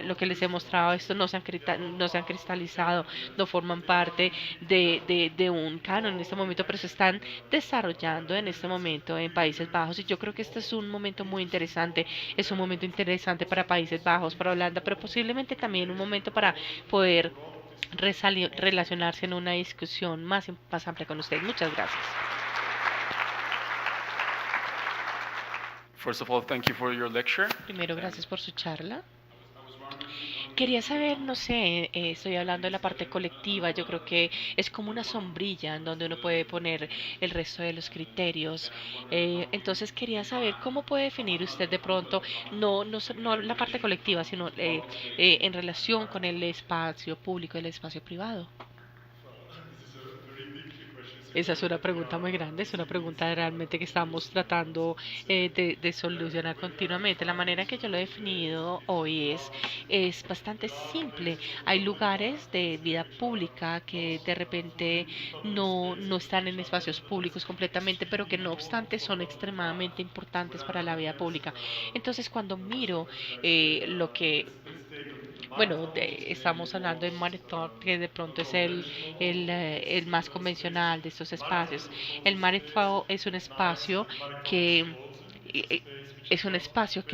Speaker 2: lo que les he mostrado, esto no se han cristalizado, no forman parte de un canon en este momento, pero se están desarrollando en este momento en Países Bajos y yo creo que este es un momento muy interesante, es un momento interesante para Países Bajos, para Holanda, pero posiblemente también un momento para poder relacionarse en una discusión más amplia con ustedes. Muchas gracias.
Speaker 3: First of all, thank you for your lecture.
Speaker 2: Primero, gracias por su charla. Quería saber, no sé, estoy hablando de la parte colectiva, yo creo que es como una sombrilla en donde uno puede poner el resto de los criterios. Entonces quería saber cómo puede definir usted de pronto, no la parte colectiva, sino en relación con el espacio público y el espacio privado. Esa es una pregunta muy grande, es una pregunta realmente que estamos tratando de solucionar continuamente. La manera en que yo lo he definido hoy es bastante simple. Hay lugares de vida pública que de repente no están en espacios públicos completamente, pero que no obstante son extremadamente importantes para la vida pública. Entonces, cuando miro lo que bueno, estamos hablando de Marethon, que de pronto es el más convencional de estos espacios. El Marethon es un espacio que eh,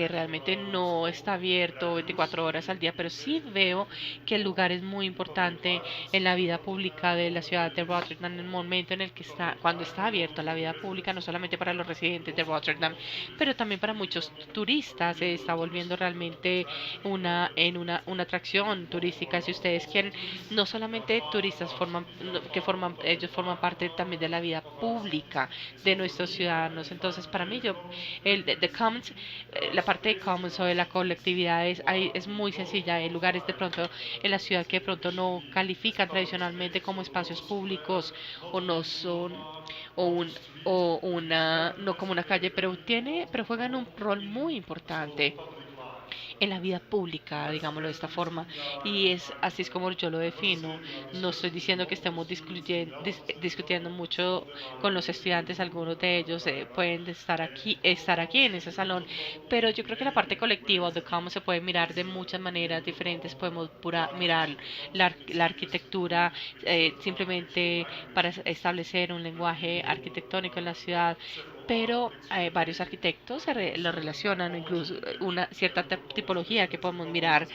Speaker 2: realmente no está abierto 24 horas al día, pero sí veo que el lugar es muy importante en la vida pública de la ciudad de Rotterdam, en el momento en el que cuando está abierto a la vida pública, no solamente para los residentes de Rotterdam, pero también para muchos turistas. Se está volviendo realmente una atracción turística. Si ustedes quieren, no solamente turistas ellos forman parte también de la vida pública de nuestros ciudadanos. Entonces, para mí, The Commons, la parte de Commons o de la colectividad es muy sencilla. Hay lugares de pronto en la ciudad que de pronto no califican tradicionalmente como espacios públicos o no son o un o una no como una calle, pero juegan un rol muy importante en la vida pública, digámoslo de esta forma, y así es como yo lo defino. No estoy diciendo que estemos discutiendo mucho con los estudiantes, algunos de ellos pueden estar aquí en ese salón, pero yo creo que la parte colectiva de cómo se puede mirar de muchas maneras diferentes, podemos mirar la arquitectura simplemente para establecer un lenguaje arquitectónico en la ciudad, pero varios arquitectos lo relacionan, incluso una cierta tipología que podemos mirar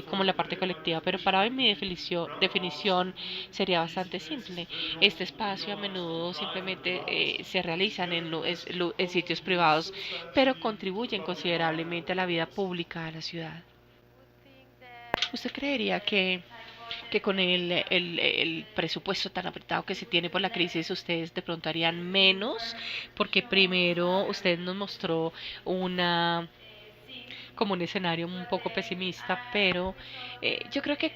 Speaker 2: como la parte colectiva. Pero para hoy mi definición sería bastante simple. Este espacio a menudo simplemente se realizan en sitios privados, pero contribuyen considerablemente a la vida pública de la ciudad. ¿Usted creería que con el presupuesto tan apretado que se tiene por la crisis, ustedes de pronto harían menos? Porque primero usted nos mostró una como un escenario un poco pesimista, pero yo creo que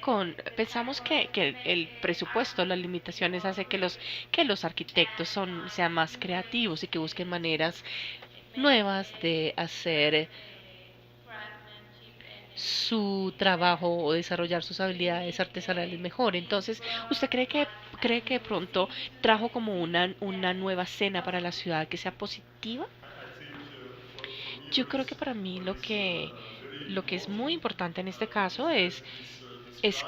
Speaker 2: pensamos que el presupuesto, las limitaciones hace que los arquitectos sean más creativos y que busquen maneras nuevas de hacer su trabajo o desarrollar sus habilidades artesanales mejor. Entonces, ¿usted cree que de pronto trajo como una nueva escena para la ciudad que sea positiva? Yo creo que para mí lo que es muy importante en este caso es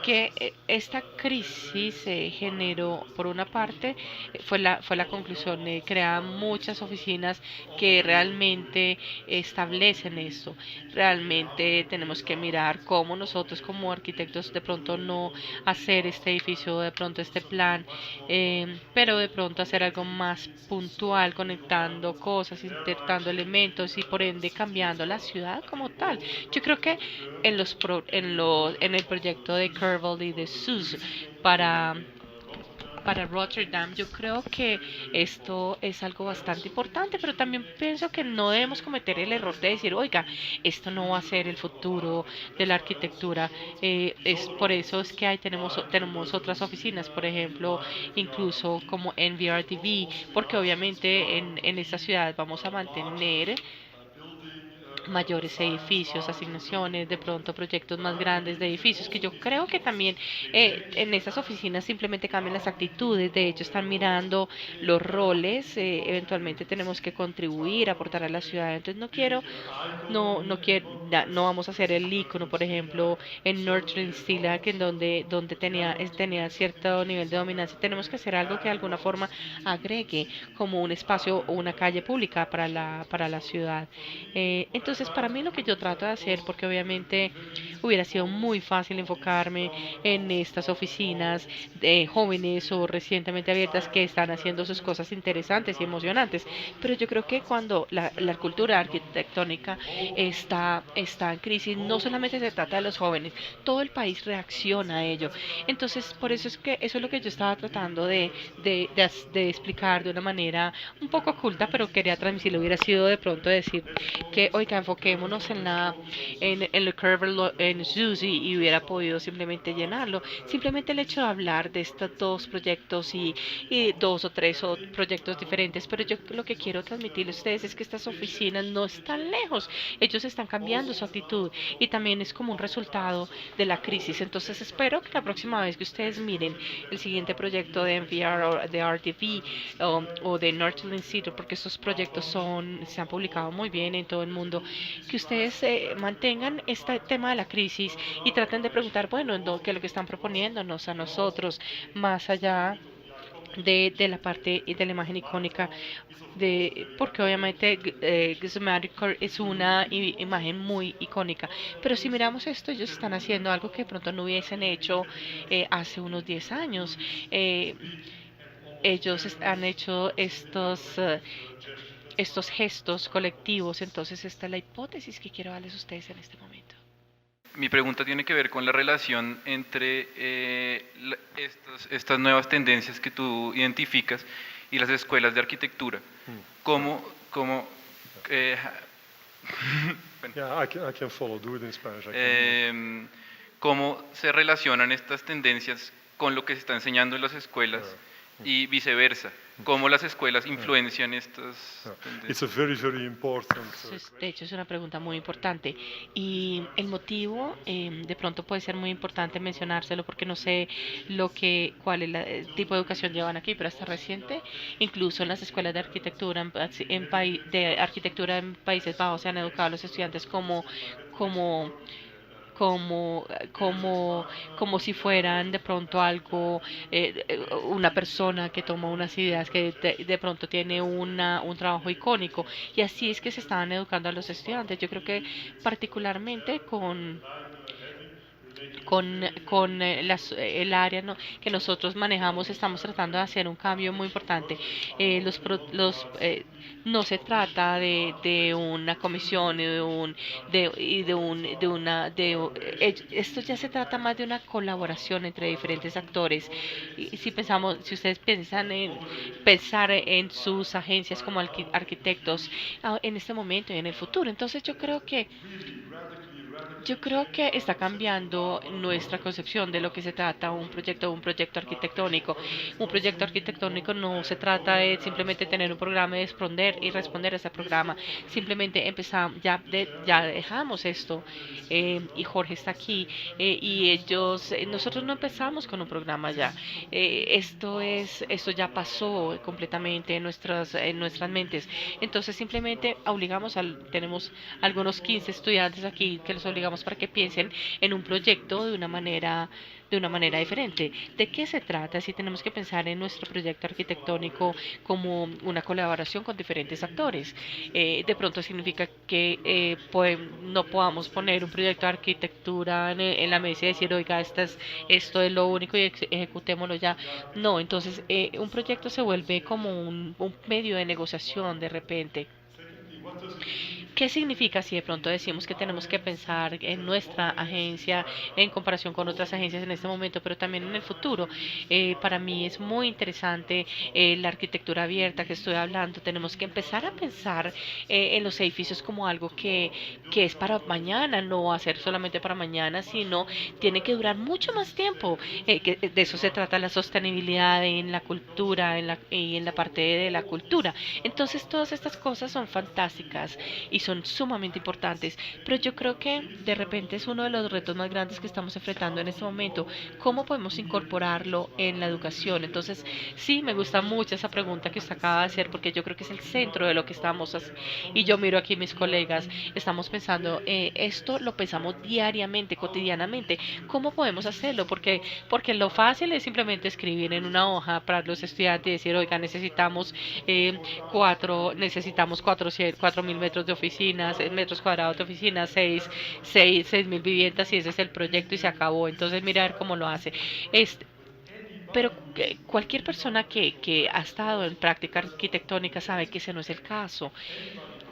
Speaker 2: que esta crisis se generó, por una parte, fue la conclusión de crear muchas oficinas que realmente establecen esto. Realmente tenemos que mirar cómo nosotros como arquitectos de pronto no hacer este edificio, de pronto este plan, pero de pronto hacer algo más puntual, conectando cosas, insertando elementos y por ende cambiando la ciudad como tal. Yo creo que en el proyecto de Curvel y de SUS para para Rotterdam, yo creo que esto es algo bastante importante, pero también pienso que no debemos cometer el error de decir, oiga, esto no va a ser el futuro de la arquitectura. Es por eso es que tenemos otras oficinas, por ejemplo, incluso como NVRDV, porque obviamente en esta ciudad vamos a mantener mayores edificios, asignaciones, de pronto proyectos más grandes de edificios, que yo creo que también en esas oficinas simplemente cambian las actitudes, de hecho están mirando los roles, eventualmente tenemos que contribuir, aportar a la ciudad, entonces no vamos a hacer el icono, por ejemplo, en Nurturing Stila, que donde tenía cierto nivel de dominancia, tenemos que hacer algo que de alguna forma agregue como un espacio o una calle pública para la ciudad. Entonces, para mí lo que yo trato de hacer, porque obviamente hubiera sido muy fácil enfocarme en estas oficinas de jóvenes o recientemente abiertas que están haciendo sus cosas interesantes y emocionantes, pero yo creo que cuando la cultura arquitectónica está en crisis, no solamente se trata de los jóvenes, todo el país reacciona a ello. Entonces, por eso es que eso es lo que yo estaba tratando de explicar de una manera un poco oculta, pero quería transmitirlo. Hubiera sido de pronto decir que, oiga, enfoquémonos en el Curve en Suzy y hubiera podido simplemente llenarlo. Simplemente el hecho de hablar de estos dos proyectos y dos o tres proyectos diferentes, pero yo lo que quiero transmitirles a ustedes es que estas oficinas no están lejos, ellos están cambiando su actitud y también es como un resultado de la crisis. Entonces espero que la próxima vez que ustedes miren el siguiente proyecto de NVR o de RTV o de Northland Institute, porque estos proyectos se han publicado muy bien en todo el mundo, que ustedes mantengan este tema de la crisis y traten de preguntar, bueno, ¿qué es lo que están proponiéndonos a nosotros más allá de la parte de la imagen icónica? Porque obviamente Gizmatic es una imagen muy icónica, pero si miramos esto, ellos están haciendo algo que de pronto no hubiesen hecho hace unos 10 años. Eh, ellos han hecho estos gestos colectivos, entonces esta es la hipótesis que quiero darles a ustedes en este momento.
Speaker 3: Mi pregunta tiene que ver con la relación entre estas nuevas tendencias que tú identificas y las escuelas de arquitectura. ¿Cómo
Speaker 4: Yeah, I can follow. Do it in Spanish.
Speaker 3: cómo se relacionan estas tendencias con lo que se está enseñando en las escuelas y viceversa, cómo las escuelas influencian estas tendencias.
Speaker 4: It's a very, very important.
Speaker 2: De hecho, es una pregunta muy importante. Y el motivo, de pronto puede ser muy importante mencionárselo porque no sé cuál es el tipo de educación llevan aquí, pero hasta reciente, incluso en las escuelas de arquitectura de arquitectura en Países Bajos se han educado a los estudiantes como como, como si fueran de pronto algo, una persona que toma unas ideas que de pronto tiene un trabajo icónico. Y así es que se estaban educando a los estudiantes. Yo creo que particularmente el área que nosotros manejamos, estamos tratando de hacer un cambio muy importante. No se trata de una comisión esto ya se trata más de una colaboración entre diferentes actores. Y si ustedes piensan en pensar en sus agencias como arquitectos en este momento y en el futuro, entonces yo creo que está cambiando nuestra concepción de lo que se trata un proyecto arquitectónico. Un proyecto arquitectónico no se trata de simplemente tener un programa y responder a ese programa. Simplemente empezamos, ya dejamos esto, y Jorge está aquí, nosotros no empezamos con un programa ya. Esto ya pasó completamente en nuestras mentes. Entonces simplemente tenemos algunos 15 estudiantes aquí que los obligamos para que piensen en un proyecto de una manera diferente. ¿De qué se trata? Si tenemos que pensar en nuestro proyecto arquitectónico como una colaboración con diferentes actores. De pronto significa que no podamos poner un proyecto de arquitectura en la mesa y decir, oiga, esto es lo único y ejecutémoslo ya. No, entonces un proyecto se vuelve como un medio de negociación de repente. ¿Qué significa si de pronto decimos que tenemos que pensar en nuestra agencia en comparación con otras agencias en este momento, pero también en el futuro? Para mí es muy interesante la arquitectura abierta que estoy hablando. Tenemos que empezar a pensar en los edificios como algo que es para mañana, no va a ser solamente para mañana, sino tiene que durar mucho más tiempo. Que de eso se trata la sostenibilidad en la cultura y en la parte de la cultura. Entonces, todas estas cosas son fantásticas y son sumamente importantes, pero yo creo que de repente es uno de los retos más grandes que estamos enfrentando en este momento. ¿Cómo podemos incorporarlo en la educación? Entonces, sí, me gusta mucho esa pregunta que usted acaba de hacer, porque yo creo que es el centro de lo que estamos haciendo. Y yo miro aquí mis colegas, estamos pensando, esto lo pensamos diariamente, cotidianamente. ¿Cómo podemos hacerlo? Porque lo fácil es simplemente escribir en una hoja para los estudiantes y decir, oiga, necesitamos 4.000 metros de oficinas, metros cuadrados de oficinas, 6.000 viviendas, y ese es el proyecto y se acabó. Entonces, mira a ver cómo lo hace. Pero cualquier persona que ha estado en práctica arquitectónica sabe que ese no es el caso.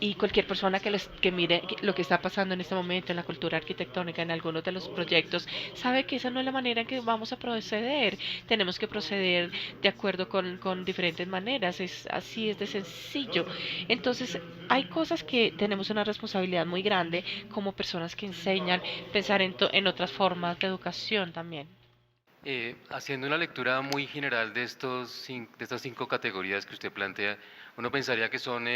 Speaker 2: Y cualquier persona que mire lo que está pasando en este momento en la cultura arquitectónica, en algunos de los proyectos, sabe que esa no es la manera en que vamos a proceder. Tenemos que proceder de acuerdo con diferentes maneras. Así es de sencillo. Entonces, hay cosas que tenemos una responsabilidad muy grande como personas que enseñan, pensar en otras formas de educación también.
Speaker 5: Haciendo una lectura muy general de estas 5 categorías que usted plantea, uno pensaría que son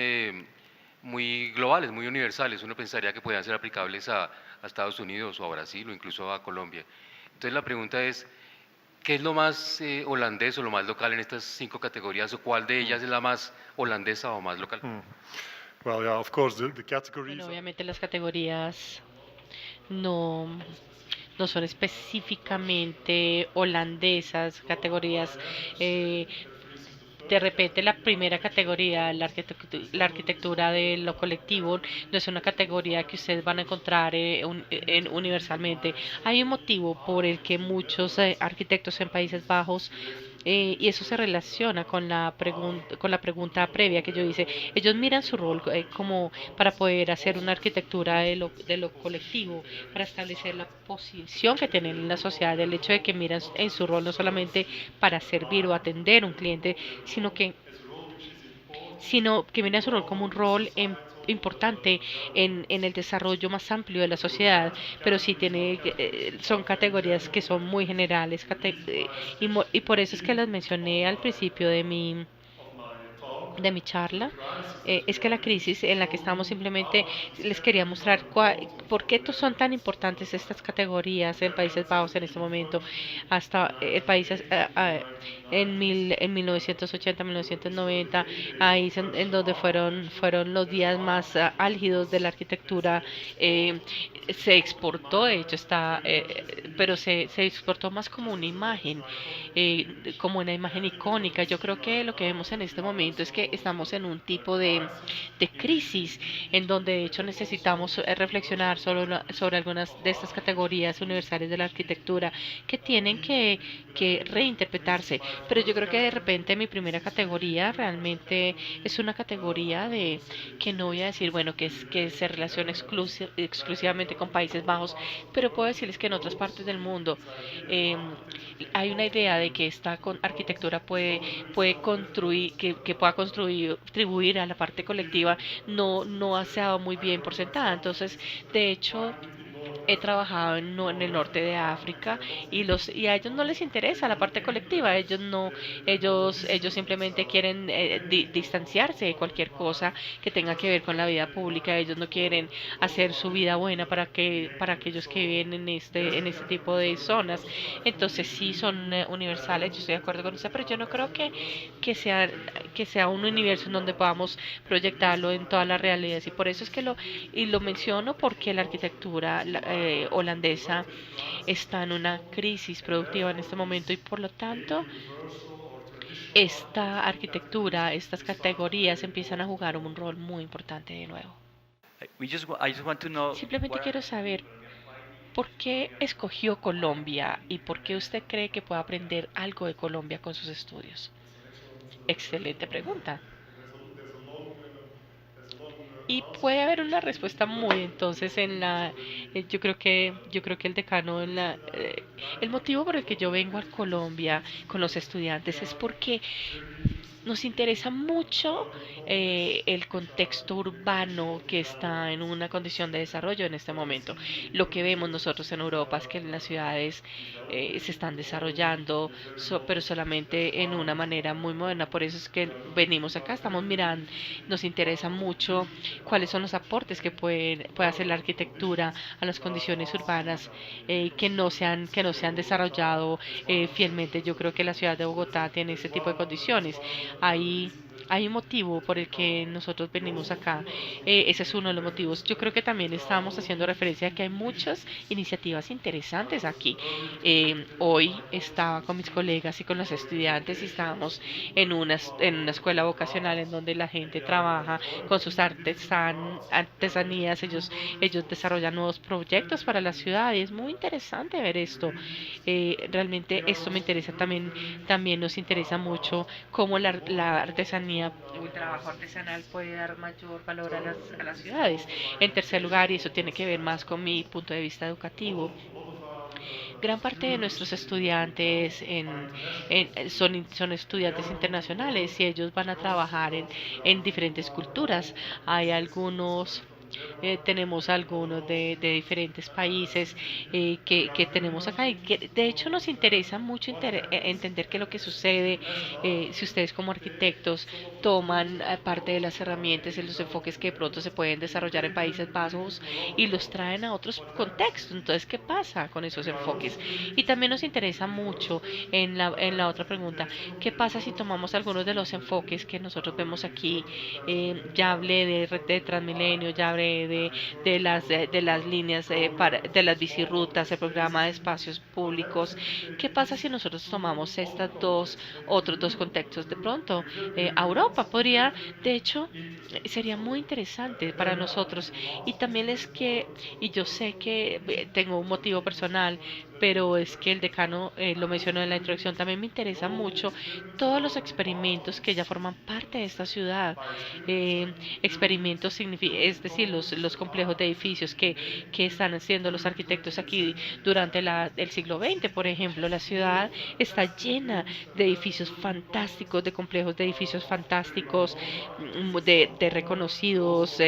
Speaker 5: muy globales, muy universales. Uno pensaría que podían ser aplicables a Estados Unidos o a Brasil o incluso a Colombia. Entonces la pregunta es, ¿qué es lo más holandés o lo más local en estas 5 categorías, o cuál de ellas es la más holandesa o más local?
Speaker 4: Well, yeah, of course, the categories.
Speaker 2: Bueno, obviamente las categorías no son específicamente holandesas, categorías. De repente la primera categoría, la arquitectura de lo colectivo, no es una categoría que ustedes van a encontrar universalmente. Hay un motivo por el que muchos arquitectos en Países Bajos, y eso se relaciona con la pregunta previa que yo hice. Ellos miran su rol como para poder hacer una arquitectura de lo colectivo, para establecer la posición que tienen en la sociedad, el hecho de que miran en su rol no solamente para servir o atender un cliente, sino que miran su rol como un rol en importante en el desarrollo más amplio de la sociedad, pero sí son categorías que son muy generales y por eso es que las mencioné al principio de mi charla. Es que la crisis en la que estamos simplemente les quería mostrar por qué son tan importantes estas categorías en Países Bajos en este momento. Hasta el país en 1980, 1990, ahí es en donde fueron los días más álgidos de la arquitectura. Se exportó, de hecho pero se exportó más como una imagen, como una imagen icónica. Yo creo que lo que vemos en este momento es que estamos en un tipo de crisis en donde de hecho necesitamos reflexionar sobre algunas de estas categorías universales de la arquitectura que tienen que reinterpretarse. Pero yo creo que de repente mi primera categoría realmente es una categoría de que no voy a decir, bueno, que se relaciona exclusivamente con Países Bajos, pero puedo decirles que en otras partes del mundo eh, hay una idea de que esta arquitectura puede construir, que pueda contribuir a la parte colectiva, no se ha dado muy bien por sentada. Entonces, de hecho, he trabajado en el norte de África y a ellos no les interesa la parte colectiva. Ellos simplemente quieren distanciarse de cualquier cosa que tenga que ver con la vida pública. Ellos no quieren hacer su vida buena para aquellos que viven en este tipo de zonas. Entonces sí son universales. Yo estoy de acuerdo con usted, pero yo no creo que sea que sea un universo en donde podamos proyectarlo en todas las realidades. Y por eso es que lo menciono, porque la arquitectura holandesa está en una crisis productiva en este momento y por lo tanto esta arquitectura, estas categorías empiezan a jugar un rol muy importante de nuevo.
Speaker 6: I just want to know
Speaker 2: Simplemente quiero saber por qué escogió Colombia y por qué usted cree que puede aprender algo de Colombia con sus estudios. Excelente pregunta. Y puede haber una respuesta muy entonces yo creo que el decano el motivo por el que yo vengo a Colombia con los estudiantes es porque nos interesa mucho el contexto urbano que está en una condición de desarrollo en este momento. Lo que vemos nosotros en Europa es que las ciudades se están desarrollando, pero solamente en una manera muy moderna. Por eso es que venimos acá, estamos mirando, nos interesa mucho cuáles son los aportes que puede hacer la arquitectura a las condiciones urbanas que no se han desarrollado fielmente. Yo creo que la ciudad de Bogotá tiene ese tipo de condiciones. Hay un motivo por el que nosotros venimos acá. Ese es uno de los motivos. Yo creo que también estábamos haciendo referencia a que hay muchas iniciativas interesantes aquí. Hoy estaba con mis colegas y con los estudiantes y estábamos en una escuela vocacional en donde la gente trabaja con sus artesanías. Ellos desarrollan nuevos proyectos para la ciudad y es muy interesante ver esto. Realmente esto me interesa también nos interesa mucho cómo la artesanía o el trabajo artesanal puede dar mayor valor a las ciudades. En tercer lugar, y eso tiene que ver más con mi punto de vista educativo, gran parte de nuestros estudiantes son estudiantes internacionales y ellos van a trabajar en diferentes culturas. Tenemos algunos de diferentes países que tenemos acá y que de hecho nos interesa mucho entender qué es lo que sucede si ustedes como arquitectos toman parte de las herramientas y los enfoques que de pronto se pueden desarrollar en Países Bajos y los traen a otros contextos. Entonces, ¿qué pasa con esos enfoques? Y también nos interesa mucho en la otra pregunta, ¿qué pasa si tomamos algunos de los enfoques que nosotros vemos aquí? Ya hablé de Transmilenio, ya hablé de las líneas, de las bicirrutas, el programa de espacios públicos. ¿Qué pasa si nosotros tomamos otros dos contextos? De pronto, Europa podría, de hecho, sería muy interesante para nosotros. Y también y yo sé que tengo un motivo personal, pero es que el decano lo mencionó en la introducción, también me interesa mucho todos los experimentos que ya forman parte de esta ciudad. Experimentos, es decir, los complejos de edificios que están haciendo los arquitectos aquí durante el siglo XX, por ejemplo. La ciudad está llena de edificios fantásticos, de complejos de edificios fantásticos, de reconocidos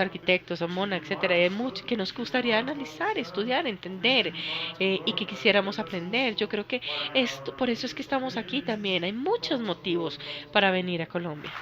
Speaker 2: arquitectos, Amona, etcétera. Hay mucho que nos gustaría analizar, estudiar, entender y que quisiéramos aprender. Yo creo que por eso es que estamos aquí también. Hay muchos motivos para venir a Colombia.